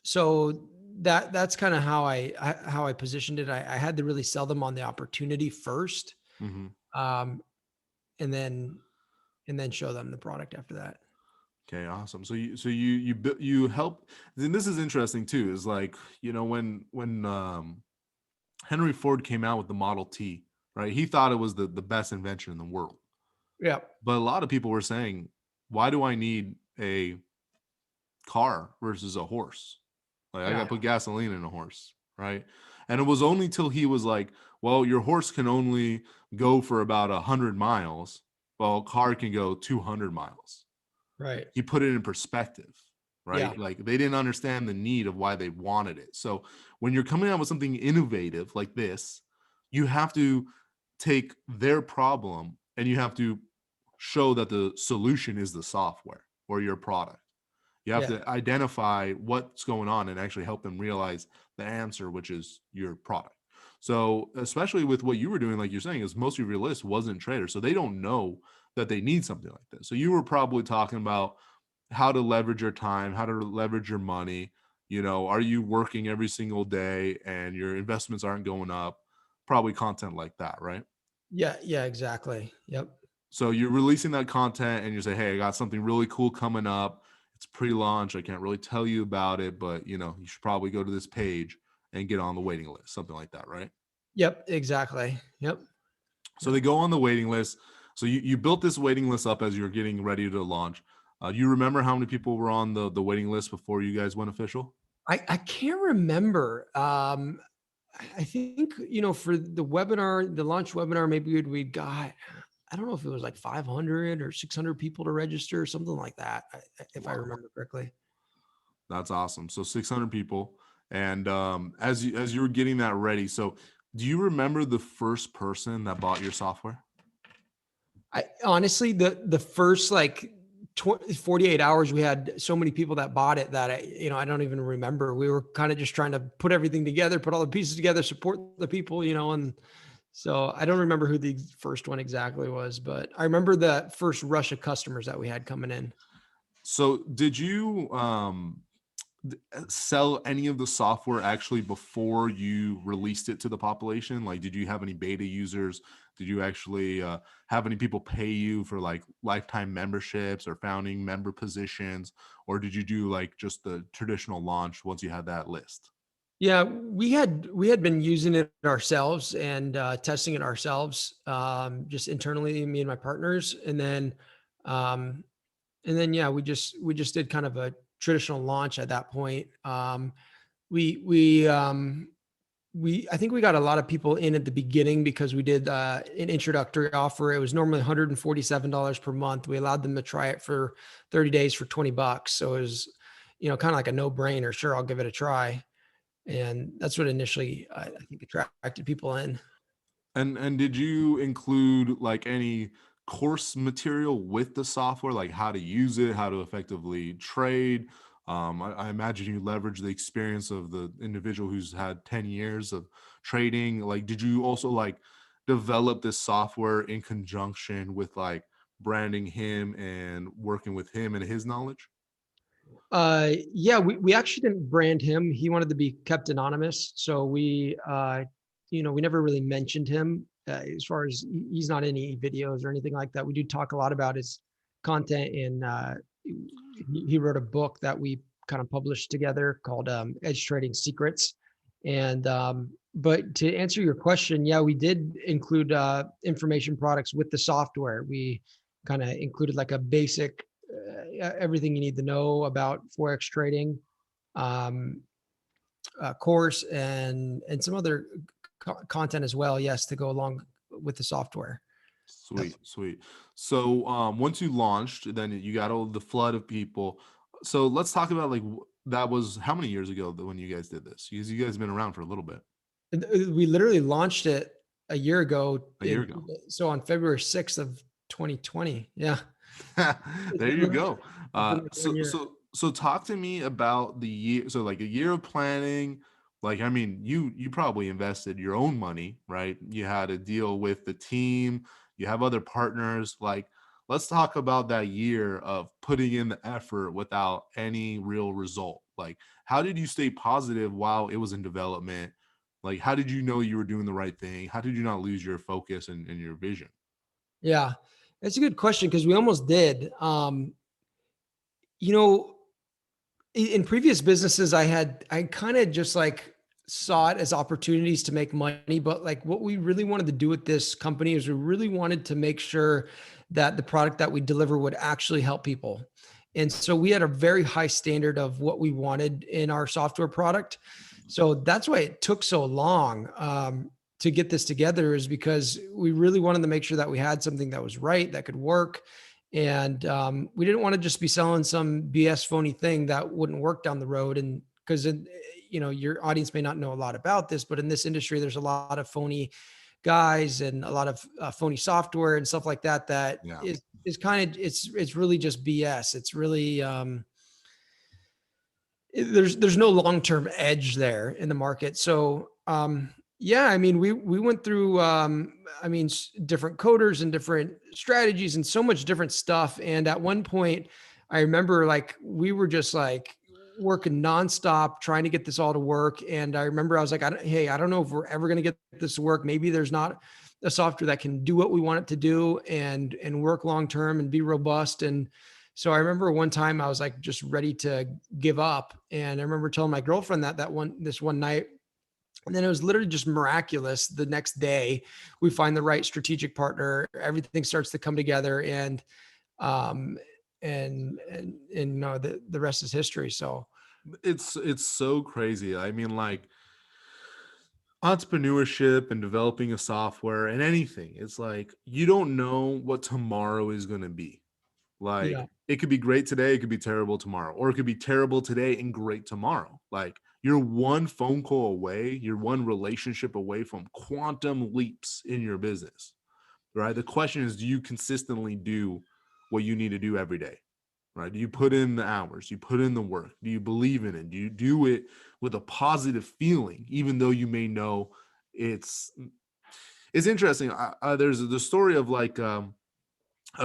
Speaker 1: so that's kind of how I positioned it. I had to really sell them on the opportunity first,
Speaker 2: Mm-hmm.
Speaker 1: um, and then show them the product after that.
Speaker 2: Okay, awesome. So you help. And this is interesting too. Is like when Henry Ford came out with the Model T, right? He thought it was the best invention in the world.
Speaker 1: Yeah,
Speaker 2: But a lot of people were saying, why do I need a car versus a horse? Like I got
Speaker 1: yeah,
Speaker 2: to put gasoline in a horse, right? And it was only till he was like, well, your horse can only go for about 100 miles, while a car can go 200 miles.
Speaker 1: right.
Speaker 2: He put it in perspective,
Speaker 1: Yeah,
Speaker 2: right? Like they didn't understand the need of why they wanted it. So when you're coming out with something innovative like this, you have to take their problem and you have to show that the solution is the software or your product. You have
Speaker 1: yeah,
Speaker 2: to identify what's going on and actually help them realize the answer, which is your product. So, especially with what you were doing, like you're saying, is most of your list wasn't traders. So they don't know that they need something like this. So you were probably talking about how to leverage your time, how to leverage your money. Are you working every single day and your investments aren't going up? Probably content like that, right?
Speaker 1: yeah, yeah. Exactly. Yep.
Speaker 2: So you're releasing that content and you say, hey, I got something really cool coming up. It's pre-launch. I can't really tell you about it, but you should probably go to this page and get on the waiting list, something like that, right?
Speaker 1: Yep, exactly. Yep.
Speaker 2: So they go on the waiting list. So you built this waiting list up as you're getting ready to launch. Do you remember how many people were on the waiting list before you guys went official?
Speaker 1: I can't remember. I think, for the webinar, the launch webinar, maybe we got, I don't know if it was like 500 or 600 people to register or something like that, if I
Speaker 2: Wow,
Speaker 1: remember correctly.
Speaker 2: that's awesome. So 600 people. And as you were getting that ready, so do you remember the first person that bought your software?
Speaker 1: I honestly, the first like 48 hours, we had so many people that bought it that I don't even remember. We were kind of just trying to put everything together, put all the pieces together, support the people, and so I don't remember who the first one exactly was, but I remember the first rush of customers that we had coming in.
Speaker 2: So did you sell any of the software actually before you released it to the population? Like, did you have any beta users? Did you actually have any people pay you for like lifetime memberships or founding member positions? Or did you do like just the traditional launch once you had that list?
Speaker 1: Yeah, we had been using it ourselves and testing it ourselves, just internally, me and my partners, um, and then yeah, we just did kind of a traditional launch at that point. We we we I think we got a lot of people in at the beginning because we did an introductory offer. It was normally $147 per month. We allowed them to try it for 30 days for $20. So it was, kind of like a no brainer. Sure, I'll give it a try. And that's what initially I think attracted people in.
Speaker 2: And did you include like any course material with the software, like how to use it, how to effectively trade? I imagine you leverage the experience of the individual who's had 10 years of trading. Like, did you also like develop this software in conjunction with like branding him and working with him and his knowledge?
Speaker 1: Yeah, we actually didn't brand him. He wanted to be kept anonymous. So we never really mentioned him as far as he's not in any videos or anything like that. We do talk a lot about his content, and he wrote a book that we kind of published together called Edge Trading Secrets. And but to answer your question, yeah, we did include information products with the software. We kind of included like a basic everything you need to know about forex trading um, course and some other content as well. Yes, to go along with the software. Yep.
Speaker 2: Sweet, sweet. So once you launched, then you got all the flood of people. So let's talk about like that was how many years ago when you guys did this? Because you guys have been around for a little bit,
Speaker 1: We literally launched it a year ago.
Speaker 2: a year ago.
Speaker 1: So on February 6th of 2020. Yeah. It's
Speaker 2: There
Speaker 1: been
Speaker 2: you
Speaker 1: like-
Speaker 2: go.
Speaker 1: it's been like 1
Speaker 2: So
Speaker 1: year.
Speaker 2: so talk to me about the year. So like a year of planning. Like I mean, you probably invested your own money, right? You had to deal with the team. You have other partners. Like let's talk about that year of putting in the effort without any real result. Like how did you stay positive while it was in development? Like how did you know you were doing the right thing? How did you not lose your focus and your vision?
Speaker 1: Yeah. It's a good question because we almost did. You know, in previous businesses I kind of just like saw it as opportunities to make money, but like what we really wanted to do with this company is we really wanted to make sure that the product that we deliver would actually help people. And so we had a very high standard of what we wanted in our software product. So that's why it took so long to get this together, is because we really wanted to make sure that we had something that was right, that could work, and we didn't want to just be selling some BS phony thing that wouldn't work down the road. And because your audience may not know a lot about this, but in this industry, there's a lot of phony guys and a lot of phony software and stuff like that. That
Speaker 2: Yeah.
Speaker 1: is kind of it's really just BS. It's really there's no long-term edge there in the market. So yeah, I mean, we went through different coders and different strategies and so much different stuff. And at one point I remember like we were just like working nonstop trying to get this all to work. And I remember I was like, hey, I don't know if we're ever going to get this to work. Maybe there's not a software that can do what we want it to do and work long term and be robust. And so I remember one time I was like just ready to give up, and I remember telling my girlfriend this one night, and then it was literally just miraculous. The next day, we find the right strategic partner. Everything starts to come together, and um, the rest is history. So
Speaker 2: It's so crazy. I mean, like, entrepreneurship and developing a software and anything, it's like you don't know what tomorrow is going to be. Like,
Speaker 1: yeah,
Speaker 2: it could be great today, it could be terrible tomorrow, or it could be terrible today and great tomorrow. Like, you're one phone call away, you're one relationship away from quantum leaps in your business, right? The question is, do you consistently do what you need to do every day? Right? Do you put in the hours? Do you put in the work? Do you believe in it? Do you do it with a positive feeling, even though you may know it's it's interesting. There's the story of like a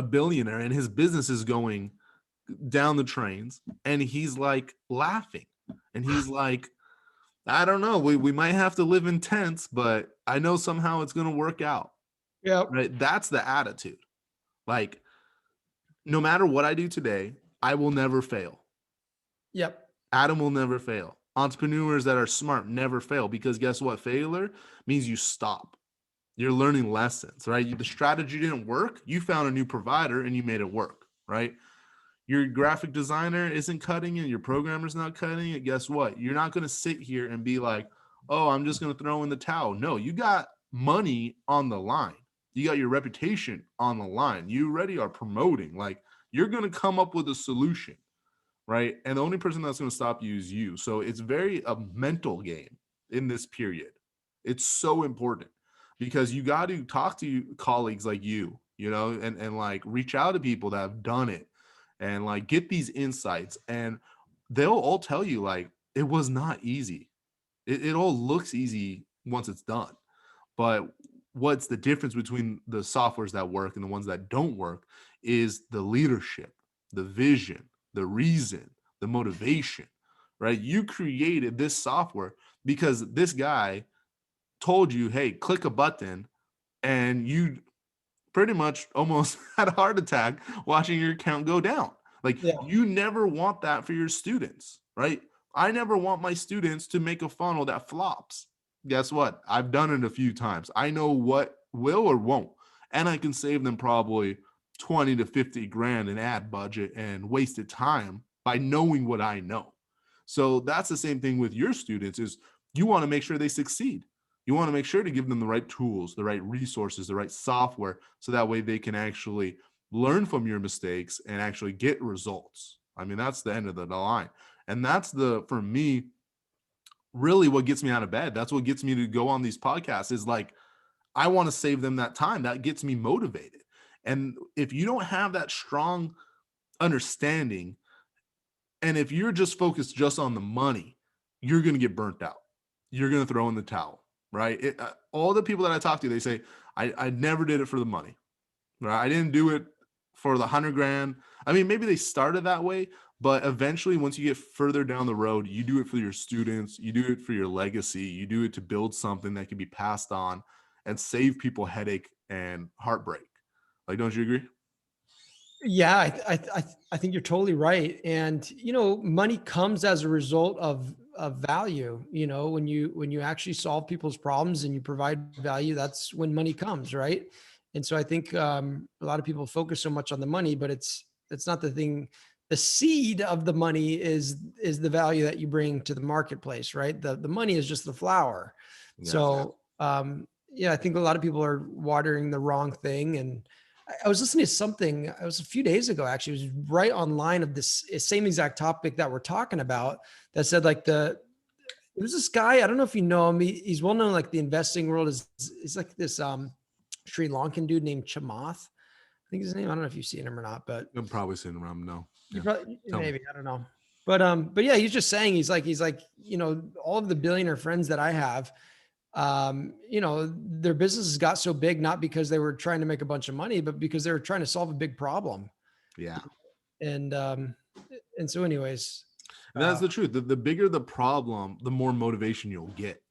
Speaker 2: billionaire, and his business is going down the trains, and he's like laughing, and he's like, I don't know, we might have to live in tents, but I know somehow it's going to work out.
Speaker 1: yeah,
Speaker 2: Right? That's the attitude. Like, no matter what I do today, I will never fail.
Speaker 1: yep,
Speaker 2: Adam will never fail. Entrepreneurs that are smart never fail, because guess what? Failure means you stop. You're learning lessons, right? The strategy didn't work. You found a new provider and you made it work, right? Your graphic designer isn't cutting it. Your programmer's not cutting it. Guess what? You're not going to sit here and be like, oh, I'm just going to throw in the towel. No, you got money on the line. You got your reputation on the line. You already are promoting. Like, you're going to come up with a solution, right? And the only person that's going to stop you is you. So it's very a mental game in this period. It's so important, because you got to talk to colleagues like you know, and like reach out to people that have done it, and like get these insights, and they'll all tell you like it was not easy. It all looks easy once it's done, but what's the difference between the softwares that work and the ones that don't work is the leadership, the vision, the reason, the motivation, right? You created this software because this guy told you, hey, click a button, and you pretty much almost had a heart attack watching your account go down. Like,
Speaker 1: yeah,
Speaker 2: you never want that for your students, right? I never want my students to make a funnel that flops. Guess what? I've done it a few times. I know what will or won't, and I can save them probably 20 to 50 grand in ad budget and wasted time by knowing what I know. So that's the same thing with your students, is you want to make sure they succeed. You want to make sure to give them the right tools, the right resources, the right software, so that way they can actually learn from your mistakes and actually get results. I mean, that's the end of the line. And that's for me, really what gets me out of bed. That's what gets me to go on these podcasts, is like, I want to save them that time. That gets me motivated. And if you don't have that strong understanding, and if you're just focused just on the money, you're going to get burnt out. You're going to throw in the towel, right? All the people that I talk to, they say, I never did it for the money, right? I didn't do it for the 100 grand. I mean, maybe they started that way, but eventually, once you get further down the road, you do it for your students, you do it for your legacy, you do it to build something that can be passed on and save people headache and heartbreak. Like, don't you agree?
Speaker 1: yeah. I think you're totally right. And money comes as a result of value. When you actually solve people's problems and you provide value, that's when money comes, right? And so I think a lot of people focus so much on the money, but it's not the thing. The seed of the money is the value that you bring to the marketplace, right? The money is just the flower.
Speaker 2: Yeah.
Speaker 1: So yeah, I think a lot of people are watering the wrong thing. And I was listening to something, it was a few days ago, actually, it was right online of this same exact topic that we're talking about, that said like there's this guy, I don't know if you know him. He's well known, like the investing world is like this Sri Lankan dude named Chamath. I think his name, I don't know if you've seen him or not, but
Speaker 2: I'm probably sitting around. No.
Speaker 1: you
Speaker 2: Yeah.
Speaker 1: probably,
Speaker 2: Tell me.
Speaker 1: maybe, I don't know. But yeah, he's just saying, he's like, all of the billionaire friends that I have, their businesses got so big, not because they were trying to make a bunch of money, but because they were trying to solve a big problem.
Speaker 2: Yeah.
Speaker 1: And, and so anyways,
Speaker 2: And that's the truth. The bigger the problem, the more motivation you'll get.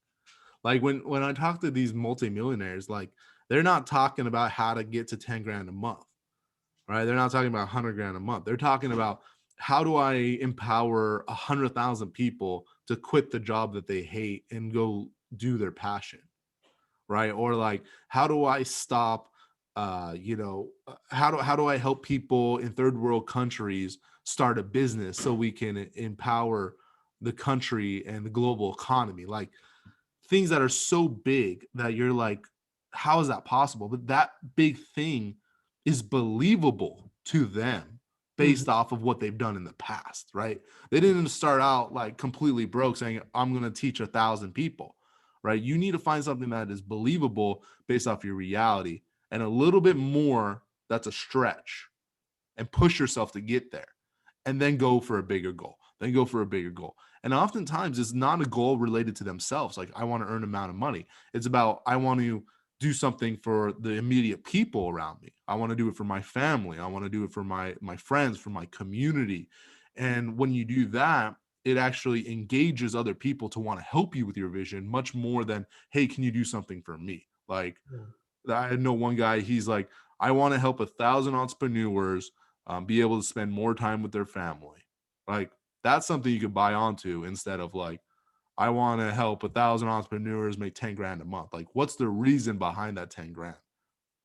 Speaker 2: Like, when I talk to these multimillionaires, like, they're not talking about how to get to 10 grand a month, right? They're not talking about 100 grand a month. They're talking about, how do I empower 100,000 people to quit the job that they hate and go do their passion, right? Or like, how do I stop, how do I help people in third world countries start a business so we can empower the country and the global economy? Like, things that are so big that you're like, how is that possible? But that big thing is believable to them
Speaker 1: Mhm.
Speaker 2: based off of what they've done in the past, right? They didn't start out like completely broke saying, I'm going to teach 1,000 people, right? You need to find something that is believable based off your reality, and a little bit more that's a stretch, and push yourself to get there, and then go for a bigger goal, then go for a bigger goal. And oftentimes it's not a goal related to themselves. Like, I want to earn an amount of money. It's about, I want to do something for the immediate people around me. I want to do it for my family. I want to do it for my friends, for my community. And when you do that, it actually engages other people to want to help you with your vision much more than, hey, can you do something for me? Like,
Speaker 1: Yeah.
Speaker 2: I know one guy, he's like, I want to help 1,000 entrepreneurs be able to spend more time with their family. Like, that's something you could buy onto, instead of like, I want to help 1,000 entrepreneurs make 10 grand a month. Like, what's the reason behind that 10 grand?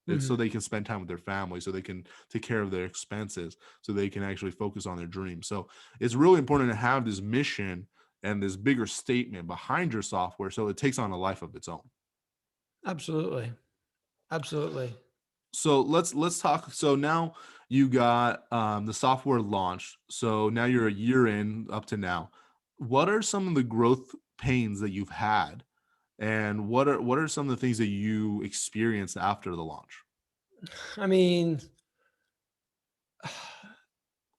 Speaker 2: It's so
Speaker 1: Mhm.
Speaker 2: they can spend time with their family, so they can take care of their expenses, so they can actually focus on their dreams. So it's really important to have this mission and this bigger statement behind your software, so it takes on a life of its own.
Speaker 1: Absolutely. Absolutely.
Speaker 2: So let's talk. So now you got the software launched. So now you're a year in up to now. What are some of the growth pains that you've had, and what are some of the things that you experienced after the launch?
Speaker 1: I mean,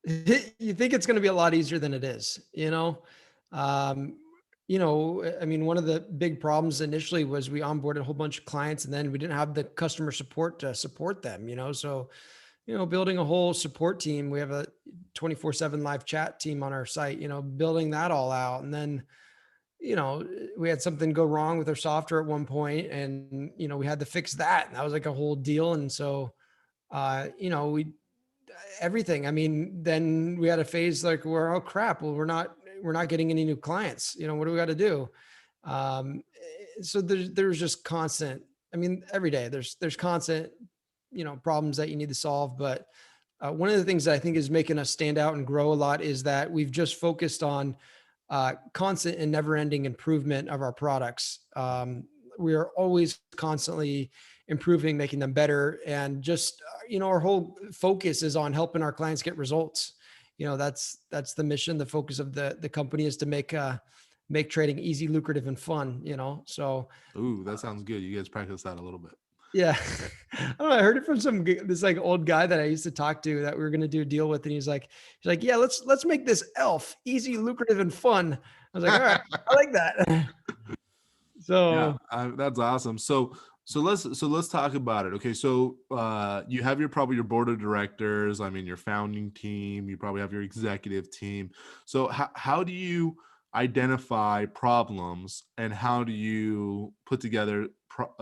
Speaker 1: you think it's going to be a lot easier than it is, you know? Um, I mean, one of the big problems initially was we onboarded a whole bunch of clients and then we didn't have the customer support to support them, So, building a whole support team, we have a 24/7 live chat team on our site, building that all out. And then, we had something go wrong with our software at one point and, we had to fix that. And that was like a whole deal. And so, we everything. I mean, then we had a phase like where, oh crap, well, we're not getting any new clients. What do we got to do? So there's just constant. I mean, every day there's constant, problems that you need to solve. But one of the things that I think is making us stand out and grow a lot is that we've just focused on constant and never-ending improvement of our products. We are always constantly improving, making them better, and just our whole focus is on helping our clients get results. That's the mission. The focus of the company is to make trading easy, lucrative, and fun. So
Speaker 2: Ooh, that sounds good. You guys practice that a little bit.
Speaker 1: yeah, I don't know. I heard it from this like old guy that I used to talk to that we were going to do a deal with, and he's like, yeah, let's make this elf easy, lucrative, and fun. I was like, all right, I like that.
Speaker 2: Yeah,
Speaker 1: So
Speaker 2: that's awesome. So let's talk about it. Okay, so you have probably your board of directors. I mean, your founding team. You probably have your executive team. So how do you identify problems, and how do you put together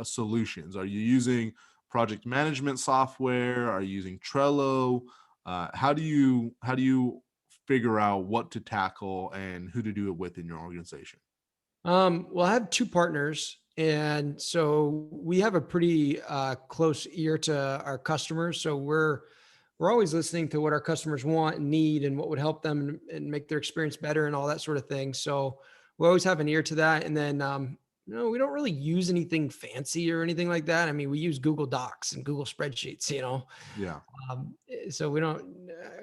Speaker 2: solutions? Are you using project management software? Are you using Trello? How do you figure out what to tackle and who to do it with in your organization?
Speaker 1: Well, I have two partners, and so we have a pretty close ear to our customers. So we're always listening to what our customers want and need, and what would help them and make their experience better, and all that sort of thing. So we always have an ear to that. And then, we don't really use anything fancy or anything like that. I mean, we use Google Docs and Google spreadsheets.
Speaker 2: Yeah.
Speaker 1: So we don't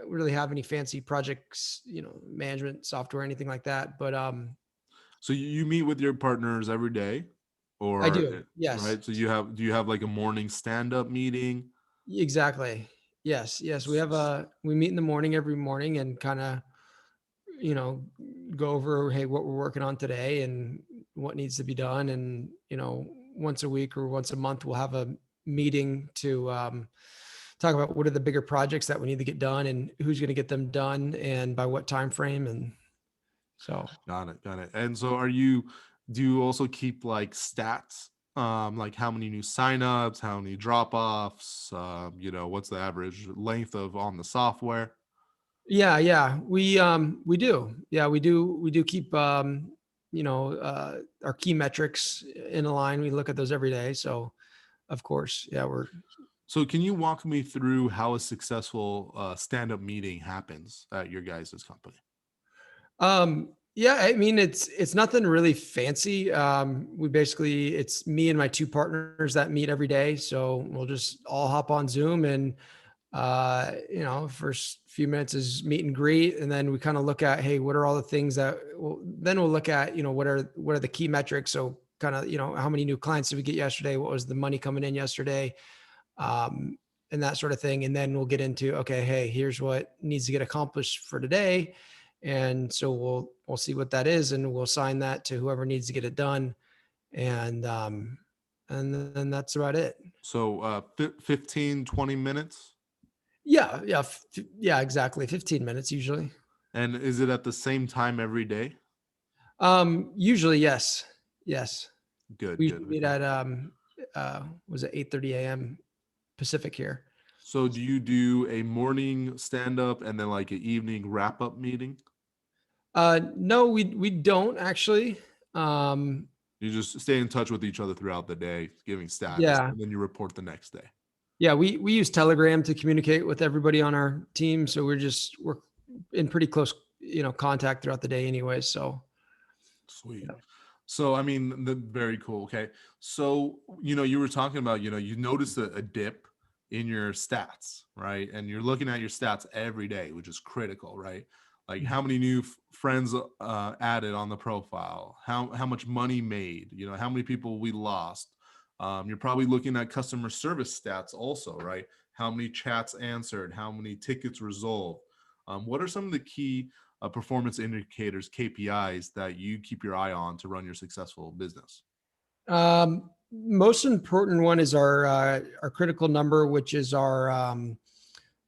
Speaker 1: really have any fancy projects, management software, anything like that. But
Speaker 2: So you meet with your partners every day,
Speaker 1: I
Speaker 2: or
Speaker 1: do. Yes.
Speaker 2: right? So do you have like a morning stand-up meeting?
Speaker 1: Exactly. Yes, yes. We meet in the morning every morning and kind of, you know, go over, hey, what we're working on today and what needs to be done. And, once a week or once a month, we'll have a meeting to talk about what are the bigger projects that we need to get done and who's going to get them done and by what time frame. And so
Speaker 2: Got it, got it. And so do you also keep like stats Like how many new signups, how many drop-offs, what's the average length of on the software?
Speaker 1: Yeah, yeah. We do. Yeah, we do keep our key metrics in a line. We look at those every day. So of course, yeah, we're
Speaker 2: So can you walk me through how a successful stand-up meeting happens at your guys' company?
Speaker 1: yeah, I mean it's nothing really fancy. We basically it's me and my two partners that meet every day. So we'll just all hop on Zoom and first few minutes is meet and greet, and then we kind of look at, hey, what are all the things that then we'll look at, what are the key metrics. So kind of, how many new clients did we get yesterday? What was the money coming in yesterday? Um, and that sort of thing. And then we'll get into, okay, hey, here's what needs to get accomplished for today. And so we'll see what that is, and we'll assign that to whoever needs to get it done. And then that's about it.
Speaker 2: So 15, 20 minutes?
Speaker 1: Yeah, yeah, yeah, exactly. 15 minutes usually.
Speaker 2: And is it at the same time every day?
Speaker 1: Usually, yes. Yes.
Speaker 2: Good,
Speaker 1: We
Speaker 2: good.
Speaker 1: usually meet at was it 8:30 a.m. Pacific here.
Speaker 2: So do you do a morning stand-up and then like an evening wrap-up meeting?
Speaker 1: No, we don't actually. Um,
Speaker 2: You just stay in touch with each other throughout the day, giving status,
Speaker 1: yeah.
Speaker 2: and then you report the next day.
Speaker 1: Yeah, we use Telegram to communicate with everybody on our team, so we're in pretty close, contact throughout the day anyway, so
Speaker 2: Sweet.
Speaker 1: yeah.
Speaker 2: So, I mean, very cool. Okay. So, you were talking about, you noticed a dip in your stats, right? And you're looking at your stats every day, which is critical, right? Like how many new friends added on the profile, how much money made, how many people we lost. You're probably looking at customer service stats also, right? How many chats answered, how many tickets resolved. What are some of the key performance indicators, KPIs that you keep your eye on to run your successful business?
Speaker 1: Most important one is our critical number, which is our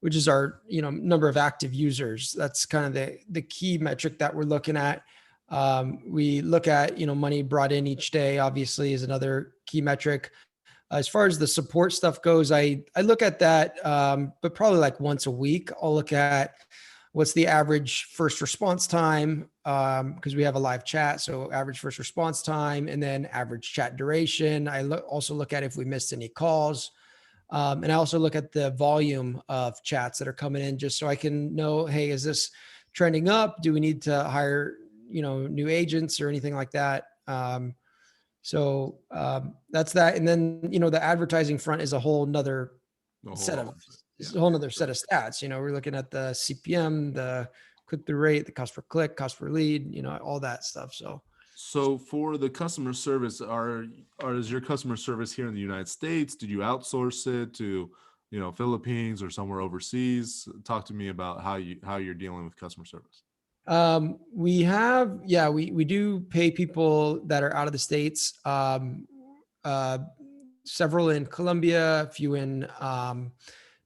Speaker 1: number of active users. That's kind of the key metric that we're looking at. We look at money brought in each day. Obviously, is another key metric. As far as the support stuff goes, I look at that, but probably like once a week. I'll look at what's the average first response time, because we have a live chat. So average first response time, and then average chat duration. Also look at if we missed any calls. And I also look at the volume of chats that are coming in, just so I can know, hey, is this trending up? Do we need to hire, new agents or anything like that? That's that. And then, the advertising front is a whole nother
Speaker 2: The
Speaker 1: set
Speaker 2: whole
Speaker 1: of,
Speaker 2: other thing.
Speaker 1: it's
Speaker 2: Yeah.
Speaker 1: a whole nother set of stats. We're looking at the CPM, the click through rate, the cost per click, cost per lead, all that stuff.
Speaker 2: So for the customer service, is your customer service here in the United States? Did you outsource it to, Philippines or somewhere overseas? Talk to me about how you're dealing with customer service.
Speaker 1: We have, yeah, we do pay people that are out of the States. Uh, Several in Colombia, a few in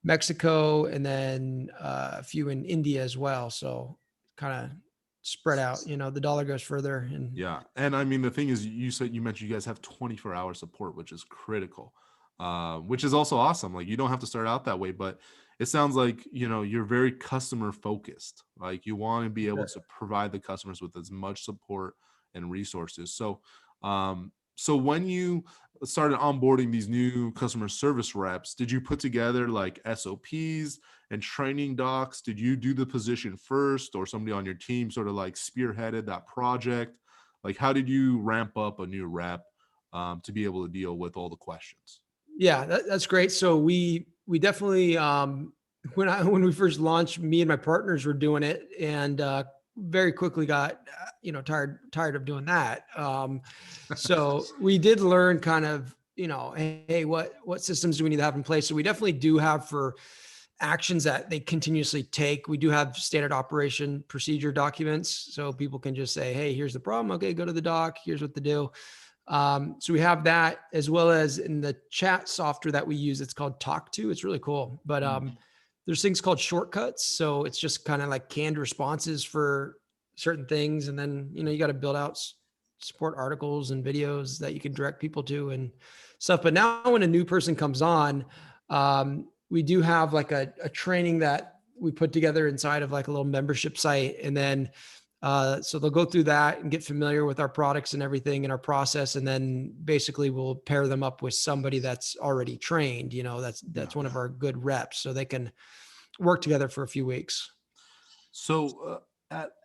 Speaker 1: Mexico, and then a few in India as well. So kind of spread out, the dollar goes further. And
Speaker 2: Yeah. And I mean, the thing is, you mentioned you guys have 24-hour support, which is critical, which is also awesome. Like you don't have to start out that way, but it sounds like, you're very customer focused. Like you want to be able to provide the customers with as much support and resources. So when you started onboarding these new customer service reps, did you put together like SOPs and training docs? Did you do the position first, or somebody on your team sort of like spearheaded that project? Like, how did you ramp up a new rep to be able to deal with all the questions?
Speaker 1: yeah, that's great. So we definitely, when we first launched, me and my partners were doing it, and very quickly got tired of doing that. So we did learn kind of, hey, what systems do we need to have in place? So we definitely do have for actions that they continuously take. We do have standard operation procedure documents, so people can just say, hey, here's the problem. Okay, go to the doc. Here's what to do. So we have that, as well as in the chat software that we use. It's called Talk To. It's really cool, but there's things called shortcuts. So it's just kind of like canned responses for certain things, and then you got to build out support articles and videos that you can direct people to and stuff. But now when a new person comes on, we do have like a training that we put together inside of like a little membership site. And then, so they'll go through that and get familiar with our products and everything in our process. And then basically we'll pair them up with somebody that's already trained, that's one of our good reps, so they can work together for a few weeks.
Speaker 2: So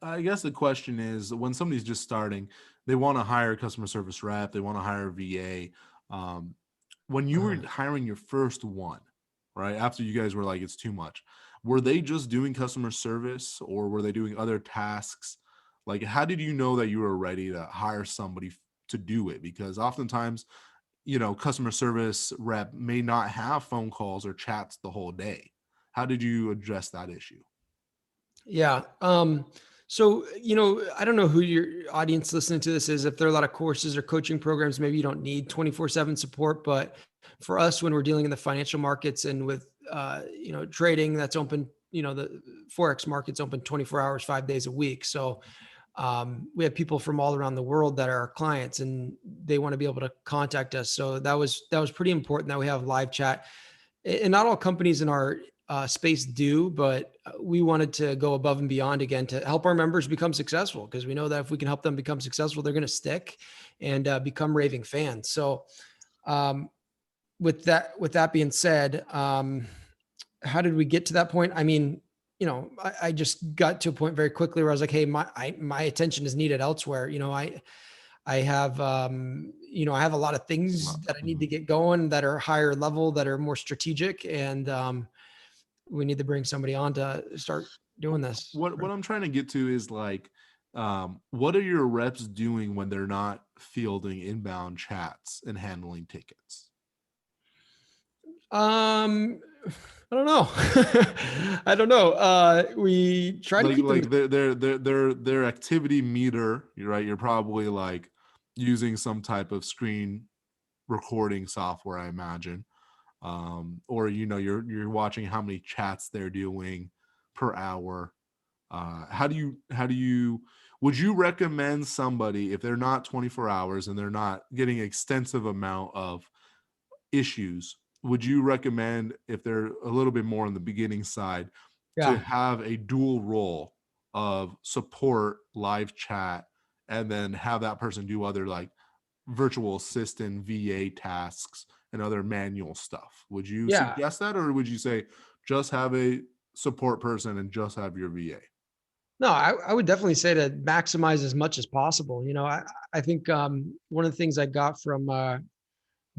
Speaker 2: I guess the question is, when somebody's just starting, they want to hire a customer service rep, they want to hire a VA. When you were hiring your first one, right, after you guys were like, it's too much, were they just doing customer service, or were they doing other tasks? Like, how did you know that you were ready to hire somebody to do it? Because oftentimes, customer service rep may not have phone calls or chats the whole day. How did you address that issue?
Speaker 1: Yeah. So, I don't know who your audience listening to this is. If there are a lot of courses or coaching programs, maybe you don't need 24/7 support. But for us, when we're dealing in the financial markets and with, trading that's open, the Forex market's open 24 hours, 5 days a week. So we have people from all around the world that are our clients, and they want to be able to contact us. So that was pretty important that we have live chat. And not all companies in our space do, but we wanted to go above and beyond again to help our members become successful, because we know that if we can help them become successful, they're going to stick and become raving fans. So with that being said, how did we get to that point? I mean, I just got to a point very quickly where I was like, hey, my attention is needed elsewhere. I have, I have a lot of things that I need to get going that are higher level, that are more strategic. And we need to bring somebody on to start doing this.
Speaker 2: What I'm trying to get to is like, what are your reps doing when they're not fielding inbound chats and handling tickets?
Speaker 1: I don't know. I don't know. We try to keep
Speaker 2: their activity meter, right? You're probably like using some type of screen recording software, I imagine. Or you're watching how many chats they're doing per hour. Would you recommend somebody, if they're not 24 hours and they're not getting extensive amount of issues, would you recommend, if they're a little bit more on the beginning side, to have a dual role of support, live chat, and then have that person do other like virtual assistant, VA tasks, and other manual stuff? Would you suggest that, or would you say just have a support person and just have your VA?
Speaker 1: No, I would definitely say to maximize as much as possible. I think one of the things I got from a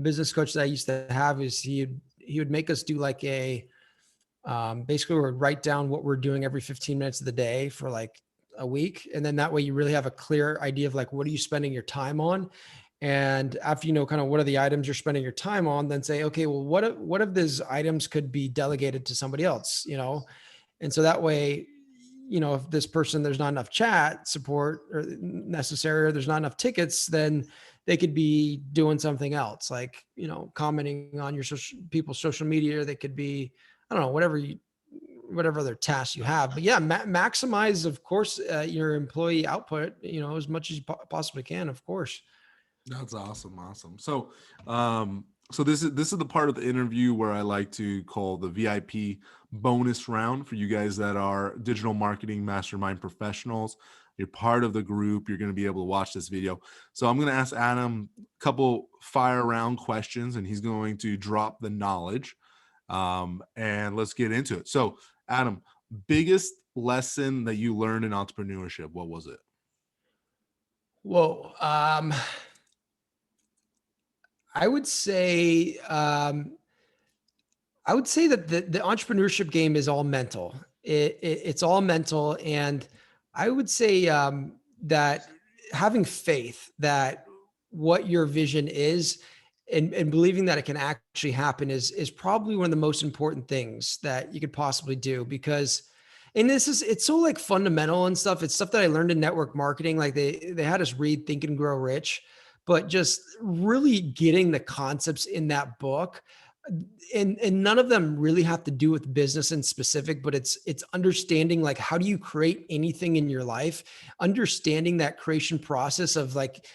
Speaker 1: business coach that I used to have is he would make us do like basically we would write down what we're doing every 15 minutes of the day for like a week. And then that way you really have a clear idea of like, what are you spending your time on? And after kind of what are the items you're spending your time on, then say, okay, well, what if these items could be delegated to somebody else, And so that way, if this person, there's not enough chat support or necessary, or there's not enough tickets, then they could be doing something else, like, commenting on your people's social media. They could be, I don't know, whatever other tasks you have. But yeah, maximize, of course, your employee output, as much as you possibly can, of course.
Speaker 2: That's awesome. So, so this is the part of the interview where I like to call the VIP bonus round for you guys that are digital marketing mastermind professionals. You're part of the group. You're going to be able to watch this video. So I'm going to ask Adam a couple fire round questions, and he's going to drop the knowledge. And let's get into it. So, Adam, biggest lesson that you learned in entrepreneurship, what was it?
Speaker 1: Whoa. I would say that the entrepreneurship game is all mental. It's all mental. And I would say that having faith that what your vision is and believing that it can actually happen is probably one of the most important things that you could possibly do, because it's so like fundamental and stuff. It's stuff that I learned in network marketing. Like they had us read Think and Grow Rich, but just really getting the concepts in that book, and none of them really have to do with business in specific, but it's understanding like, how do you create anything in your life, understanding that creation process of like,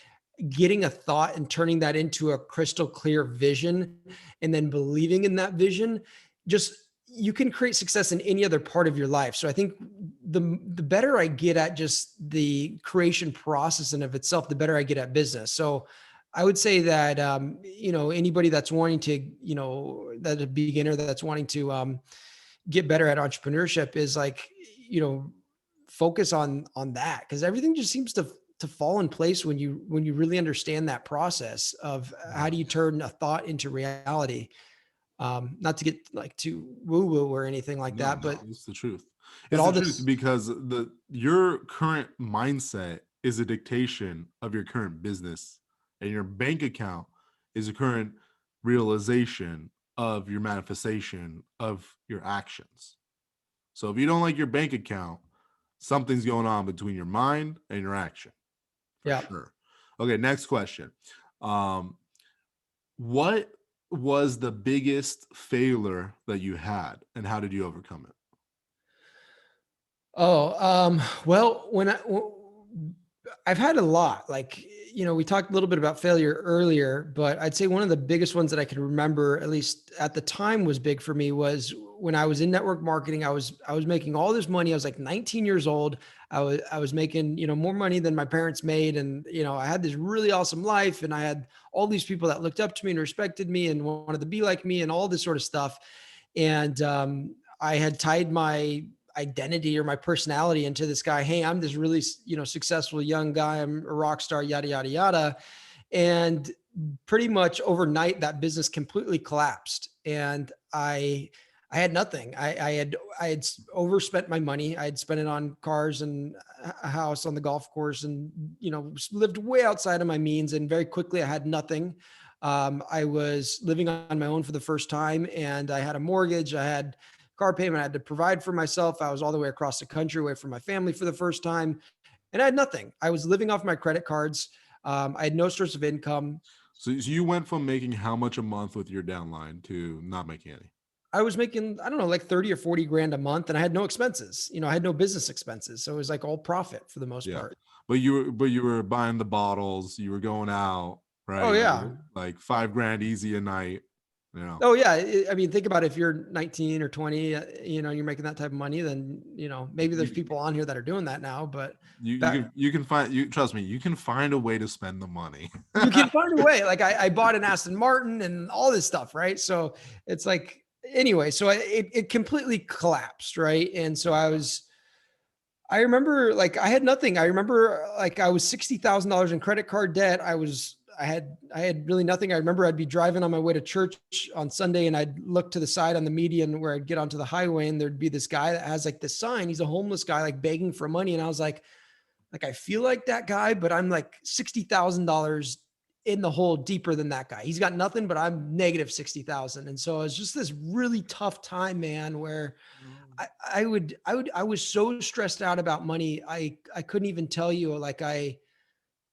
Speaker 1: getting a thought and turning that into a crystal clear vision and then believing in that vision, just you can create success in any other part of your life. So I think the better I get at just the creation process in of itself, the better I get at business. So I would say that anybody that's wanting to, that a beginner that's wanting to get better at entrepreneurship is like, focus on that, because everything just seems to fall in place when you really understand that process of how do you turn a thought into reality. Not to get like too woo woo or anything like
Speaker 2: No,
Speaker 1: that,
Speaker 2: no, it's the truth.
Speaker 1: but
Speaker 2: It's
Speaker 1: all
Speaker 2: the truth
Speaker 1: this,
Speaker 2: because your current mindset is a dictation of your current business, and your bank account is a current realization of your manifestation of your actions. So if you don't like your bank account, something's going on between your mind and your action, for
Speaker 1: yeah.
Speaker 2: sure. Okay, next question. What was the biggest failure that you had, and how did you overcome it?
Speaker 1: Oh, well, I've had a lot, like, we talked a little bit about failure earlier, but I'd say one of the biggest ones that I can remember, at least at the time was big for me, was when I was in network marketing. I was making all this money. I was like 19 years old. I was making, more money than my parents made. And, I had this really awesome life, and I had all these people that looked up to me and respected me and wanted to be like me and all this sort of stuff. And, I had tied my identity or my personality into this guy. Hey, I'm this really, successful young guy. I'm a rock star, yada, yada, yada. And pretty much overnight that business completely collapsed. And I had nothing. I had overspent my money. I had spent it on cars and a house on the golf course, and, lived way outside of my means. And very quickly I had nothing. I was living on my own for the first time, and I had a mortgage. I had car payment. I had to provide for myself. I was all the way across the country away from my family for the first time, and I had nothing. I was living off my credit cards. I had no source of income.
Speaker 2: So you went from making how much a month with your downline to not making any?
Speaker 1: I was making, I don't know, like 30 or 40 grand a month, and I had no expenses. I had no business expenses. So it was like all profit for the most
Speaker 2: Yeah.
Speaker 1: part.
Speaker 2: But you were buying the bottles, you were going out,
Speaker 1: Oh,
Speaker 2: right? You
Speaker 1: yeah.
Speaker 2: were like 5 grand easy a night, you know.
Speaker 1: Oh, yeah. I mean, think about it. If you're 19 or 20, you're making that type of money, then, maybe there's
Speaker 2: You
Speaker 1: people on here that are doing that now, but
Speaker 2: you
Speaker 1: back,
Speaker 2: can find, you trust me, you can find a way to spend the money.
Speaker 1: you can find a way. Like I bought an Aston Martin and all this stuff, right? So it's like, anyway, so it completely collapsed, right? And so I remember like I had nothing. I remember like I was $60,000 in credit card debt. I had really nothing. I remember I'd be driving on my way to church on Sunday, and I'd look to the side on the median where I'd get onto the highway, and there'd be this guy that has like this sign. He's a homeless guy, like begging for money. And I was like, I feel like that guy, but I'm like $60,000 in the hole deeper than that guy. He's got nothing, but I'm negative 60,000. And so it's just this really tough time, man, where I was so stressed out about money. I couldn't even tell you, like, I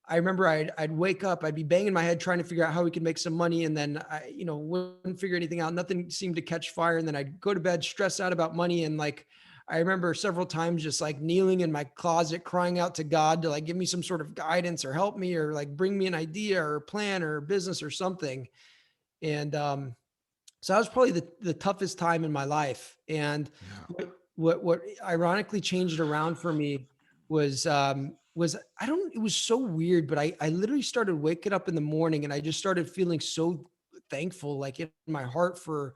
Speaker 1: remember I'd wake up, I'd be banging my head trying to figure out how we could make some money. And then I, wouldn't figure anything out. Nothing seemed to catch fire. And then I'd go to bed stressed out about money. And like, I remember several times just like kneeling in my closet, crying out to God to like give me some sort of guidance or help me or like bring me an idea or a plan or a business or something. And so that was probably the toughest time in my life. And
Speaker 2: Yeah.
Speaker 1: what ironically changed it around for me was I don't, it was so weird, but I literally started waking up in the morning, and I just started feeling so thankful, like in my heart, for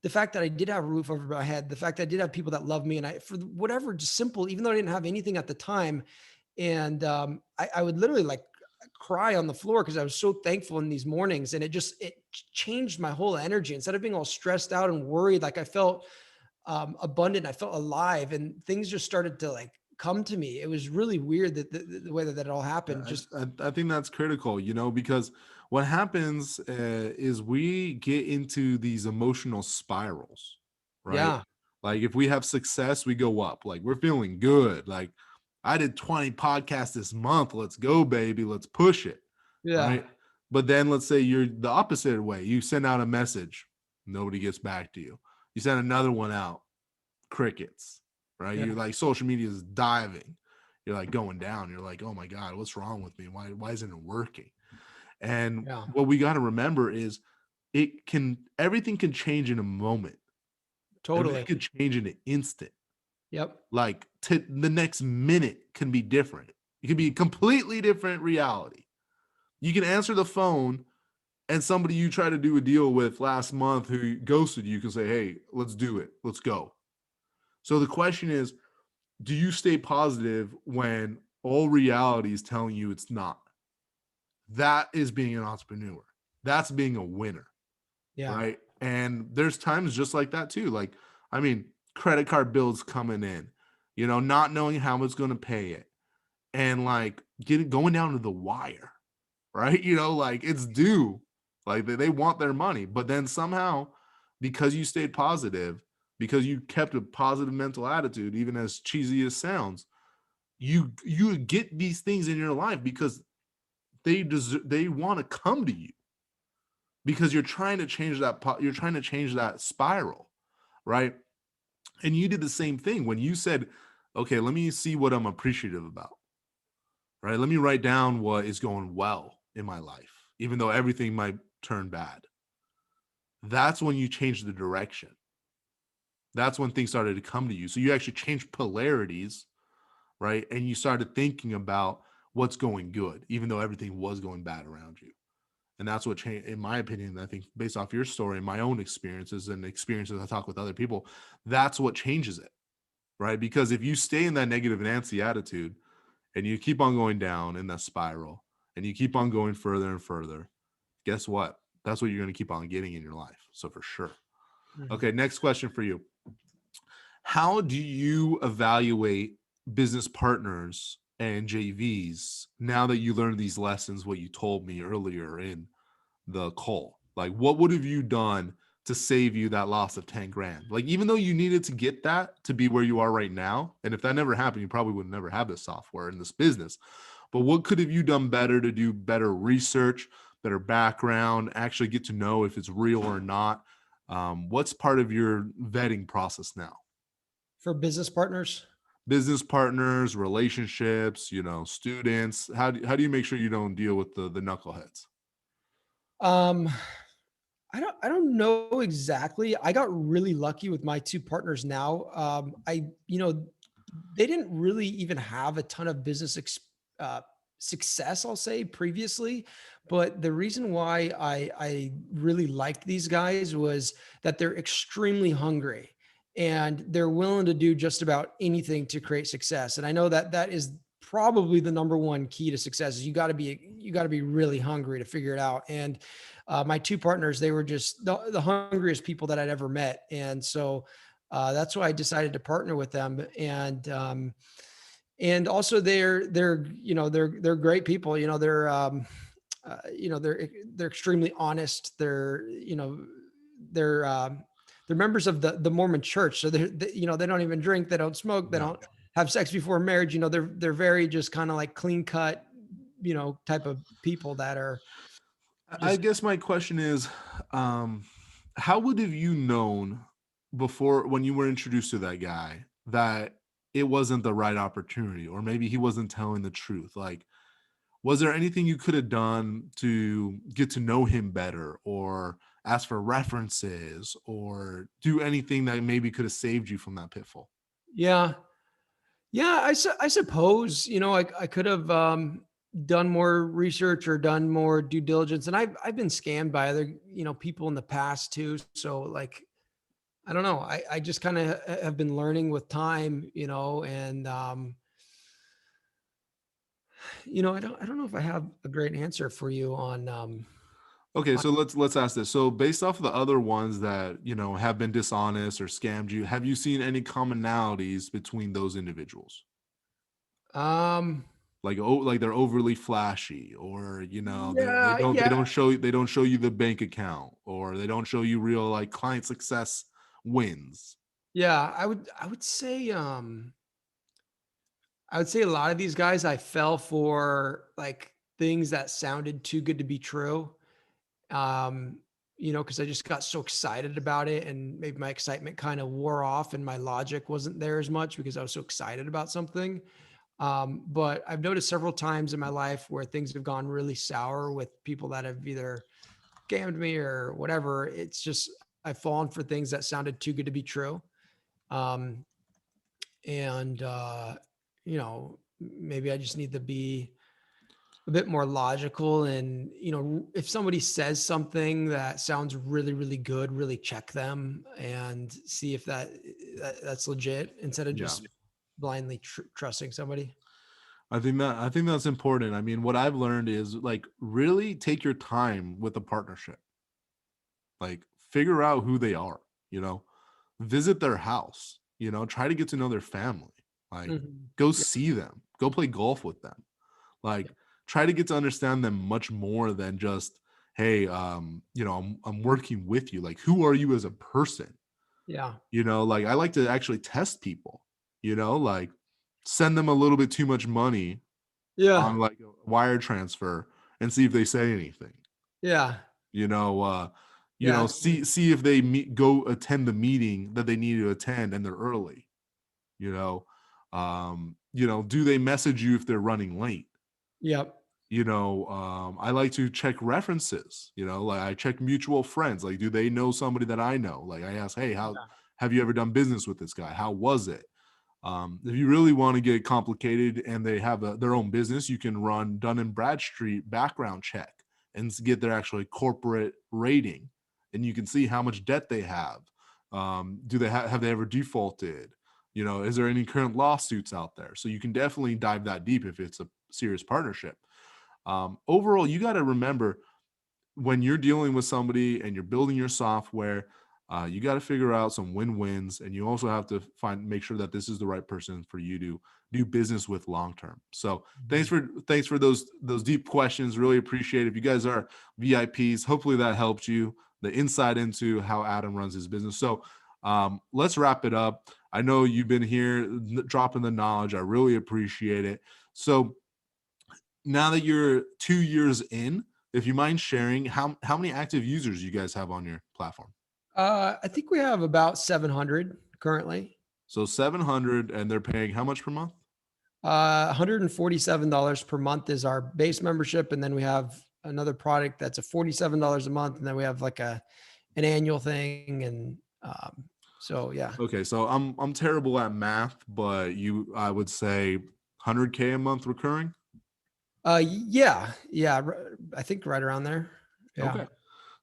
Speaker 1: the fact that I did have a roof over my head, the fact that I did have people that love me, and for whatever, just simple, even though I didn't have anything at the time. And I would literally like cry on the floor because I was so thankful in these mornings, and it changed my whole energy. Instead of being all stressed out and worried, like I felt abundant, I felt alive, and things just started to like come to me. It was really weird that the way that it all happened. Just
Speaker 2: I think that's critical, because what happens is we get into these emotional spirals, right?
Speaker 1: yeah,
Speaker 2: Like if we have success, we go up. Like we're feeling good. Like I did 20 podcasts this month. Let's go, baby. Let's push it,
Speaker 1: yeah,
Speaker 2: right? But then let's say you're the opposite way. You send out a message, nobody gets back to you. You send another one out, crickets, right?
Speaker 1: yeah,
Speaker 2: You're like social media is diving. You're like going down. You're like, oh my God, what's wrong with me? Why isn't it working? And
Speaker 1: Yeah,
Speaker 2: what we got to remember is everything can change in a moment. Everything
Speaker 1: totally.
Speaker 2: can change in an instant.
Speaker 1: Yep.
Speaker 2: Like to the next minute can be different. It can be a completely different reality. You can answer the phone and somebody you tried to do a deal with last month who ghosted you can say, hey, let's do it. Let's go. So the question is, do you stay positive when all reality is telling you it's not? That is being an entrepreneur. That's being a winner,
Speaker 1: Yeah.
Speaker 2: right? And there's times just like that too. Like, I mean, credit card bills coming in, not knowing how it's going to pay it, and like going down to the wire, right? Like it's due, like they want their money, but then somehow, because you stayed positive, because you kept a positive mental attitude, even as cheesy as sounds, you get these things in your life because they want to come to you because you're trying to change that spiral, right? And you did the same thing when you said, okay, let me see what I'm appreciative about, right? Let me write down what is going well in my life, even though everything might turn bad. That's when you change the direction. That's when things started to come to you. So you actually changed polarities, right? And you started thinking about what's going good, even though everything was going bad around you. And that's what changed, in my opinion. I think based off your story and my own experiences and experiences I talk with other people, that's what changes it, right? Because if you stay in that negative Nancy attitude and you keep on going down in that spiral and you keep on going further and further, guess what? That's what you're going to keep on getting in your life. So for sure.
Speaker 1: Mhm.
Speaker 2: Okay, next question for you. How do you evaluate business partners and JVs now that you learned these lessons, what you told me earlier in the call? Like, what would have you done to save you that loss of 10 grand? Like, even though you needed to get that to be where you are right now, and if that never happened, you probably would never have this software in this business. But what could have you done better to do better research, better background, actually get to know if it's real or not? What's part of your vetting process now?
Speaker 1: For business partners.
Speaker 2: Business partners, relationships, students. How do you make sure you don't deal with the knuckleheads?
Speaker 1: Um, I don't know exactly. I got really lucky with my two partners now. They didn't really even have a ton of uh, success, I'll say, previously. But the reason why I really liked these guys was that they're extremely hungry and they're willing to do just about anything to create success. And I know that that is probably the number one key to success is you got to be really hungry to figure it out. And my two partners, they were just the hungriest people that I'd ever met. And so that's why I decided to partner with them. And also they're great people. They're extremely honest. They're members of the Mormon Church, so they don't even drink, they don't smoke, they
Speaker 2: Yeah.
Speaker 1: don't have sex before marriage. They're very just kind of like clean cut, type of people that are
Speaker 2: I
Speaker 1: just.
Speaker 2: guess my question is, how would have you known before when you were introduced to that guy that it wasn't the right opportunity, or maybe he wasn't telling the truth? Like, was there anything you could have done to get to know him better, or ask for references, or do anything that maybe could have saved you from that pitfall?
Speaker 1: Yeah. Yeah, I suppose, I could have done more research or done more due diligence. And I've been scammed by other, people in the past too. So like, I don't know. I just kind of have been learning with time, and I don't know if I have a great answer for you
Speaker 2: Okay,
Speaker 1: on
Speaker 2: so let's ask this. So based off of the other ones that, have been dishonest or scammed you, have you seen any commonalities between those individuals?
Speaker 1: um
Speaker 2: Like they're overly flashy, or they
Speaker 1: yeah,
Speaker 2: don't they
Speaker 1: yeah,
Speaker 2: don't show you the bank account, or they don't show you real like client success wins.
Speaker 1: yeah. I would say a lot of these guys I fell for like things that sounded too good to be true. Because I just got so excited about it and maybe my excitement kind of wore off and my logic wasn't there as much because I was so excited about something. But I've noticed several times in my life where things have gone really sour with people that have either scammed me or whatever. It's just, I've fallen for things that sounded too good to be true. Um, and, maybe I just need to be a bit more logical. And, if somebody says something that sounds really, really good, really check them and see if that's legit instead of
Speaker 2: Yeah.
Speaker 1: just blindly trusting somebody.
Speaker 2: I think that's important. I mean, what I've learned is like really take your time with the partnership. Like figure out who they are, you know, visit their house, try to get to know their family. Like
Speaker 1: Mhm.
Speaker 2: go
Speaker 1: Yeah.
Speaker 2: see them, go play golf with them. Like
Speaker 1: Yeah.
Speaker 2: try to get to understand them much more than just, hey, I'm working with you. Like who are you as a person?
Speaker 1: Yeah.
Speaker 2: Like I like to actually test people, like send them a little bit too much money
Speaker 1: Yeah.
Speaker 2: on like a wire transfer and see if they say anything.
Speaker 1: Yeah.
Speaker 2: You know,
Speaker 1: Yeah.
Speaker 2: see if they go attend the meeting that they need to attend and they're early. You know, do they message you if they're running late?
Speaker 1: Yep.
Speaker 2: I like to check references. Like I check mutual friends. Like, do they know somebody that I know? Like I ask, hey, how
Speaker 1: Yeah.
Speaker 2: have you ever done business with this guy? How was it? If you really want to get complicated and they have their own business, you can run Dun and Bradstreet background check and get their actually corporate rating, and you can see how much debt they have. Do they have they ever defaulted? Is there any current lawsuits out there? So you can definitely dive that deep if it's a serious partnership. Overall, you got to remember when you're dealing with somebody and you're building your software, you got to figure out some win-wins, and you also have to make sure that this is the right person for you to do business with long term. So
Speaker 1: Mhm.
Speaker 2: thanks for those deep questions. Really appreciate it. If you guys are VIPs, hopefully that helped you the insight into how Adam runs his business. So let's wrap it up. I know you've been here dropping the knowledge. I really appreciate it. So now that you're 2 years in, if you mind sharing how many active users you guys have on your platform.
Speaker 1: I think we have about 700 currently.
Speaker 2: So 700, and they're paying how much per month?
Speaker 1: $147 per month is our base membership, and then we have another product that's a $47 a month, and then we have like an annual thing, and so yeah.
Speaker 2: Okay, so I'm terrible at math, but I would say 100K a month recurring.
Speaker 1: Yeah, I think right around there. Yeah.
Speaker 2: Okay.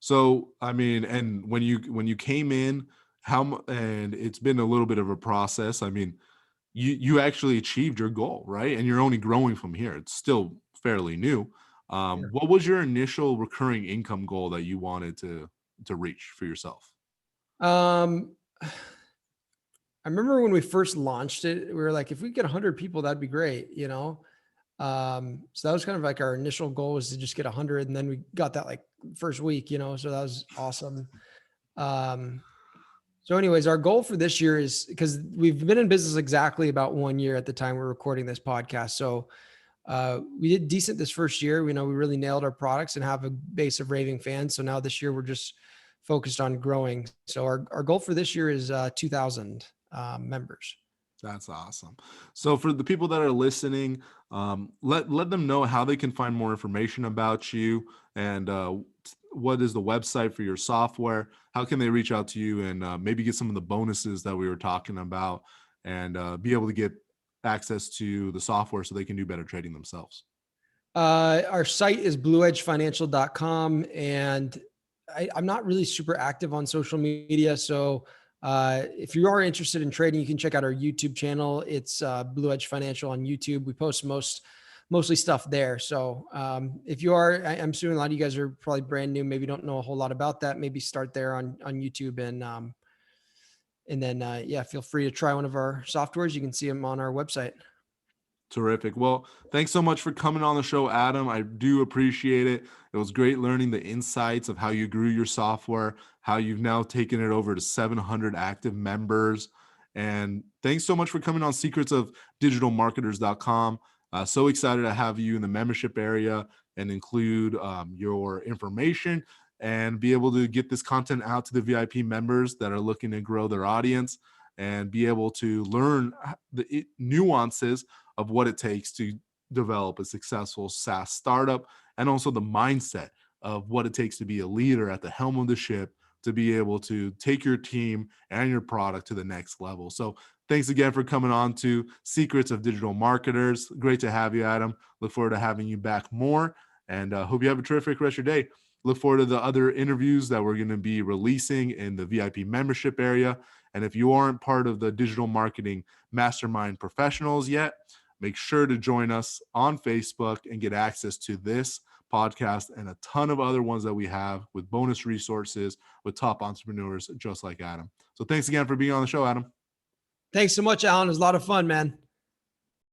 Speaker 2: So, I mean, and when you came in, and it's been a little bit of a process. I mean, you actually achieved your goal, right? And you're only growing from here. It's still fairly new.
Speaker 1: Yeah.
Speaker 2: What was your initial recurring income goal that you wanted to reach for yourself?
Speaker 1: Um, I remember when we first launched it, we were like, if we get 100 people, that'd be great. So that was kind of like our initial goal was to just get 100, and then we got that like first week. So that was awesome. Um, so anyways, our goal for this year is because we've been in business exactly about 1 year at the time we're recording this podcast. So we did decent this first year. We really nailed our products and have a base of raving fans. So now this year we're just focused on growing. So our goal for this year is 2,000 members.
Speaker 2: That's awesome. So for the people that are listening, let them know how they can find more information about you, and what is the website for your software? How can they reach out to you and maybe get some of the bonuses that we were talking about, and be able to get access to the software so they can do better trading themselves?
Speaker 1: Our site is blueedgefinancial.com, and I'm not really super active on social media. So if you are interested in trading, you can check out our YouTube channel. It's Blue Edge Financial on YouTube. We post mostly stuff there. So if you are, I'm assuming a lot of you guys are probably brand new, maybe don't know a whole lot about that. Maybe start there on YouTube, and then yeah, feel free to try one of our softwares. You can see them on our website.
Speaker 2: Terrific. Well, thanks so much for coming on the show, Adam. I do appreciate it. It was great learning the insights of how you grew your software, how you've now taken it over to 700 active members. And thanks so much for coming on Secrets of Digital Marketers.com. So excited to have you in the membership area and include your information and be able to get this content out to the VIP members that are looking to grow their audience and be able to learn the nuances of what it takes to develop a successful SaaS startup, and also the mindset of what it takes to be a leader at the helm of the ship to be able to take your team and your product to the next level. So thanks again for coming on to Secrets of Digital Marketers. Great to have you, Adam. Look forward to having you back more, and hope you have a terrific rest of your day. Look forward to the other interviews that we're going to be releasing in the VIP membership area. And if you aren't part of the digital marketing mastermind professionals yet, make sure to join us on Facebook and get access to this podcast and a ton of other ones that we have with bonus resources with top entrepreneurs just like Adam. So thanks again for being on the show, Adam.
Speaker 1: Thanks so much, Alan. It was a lot of fun, man.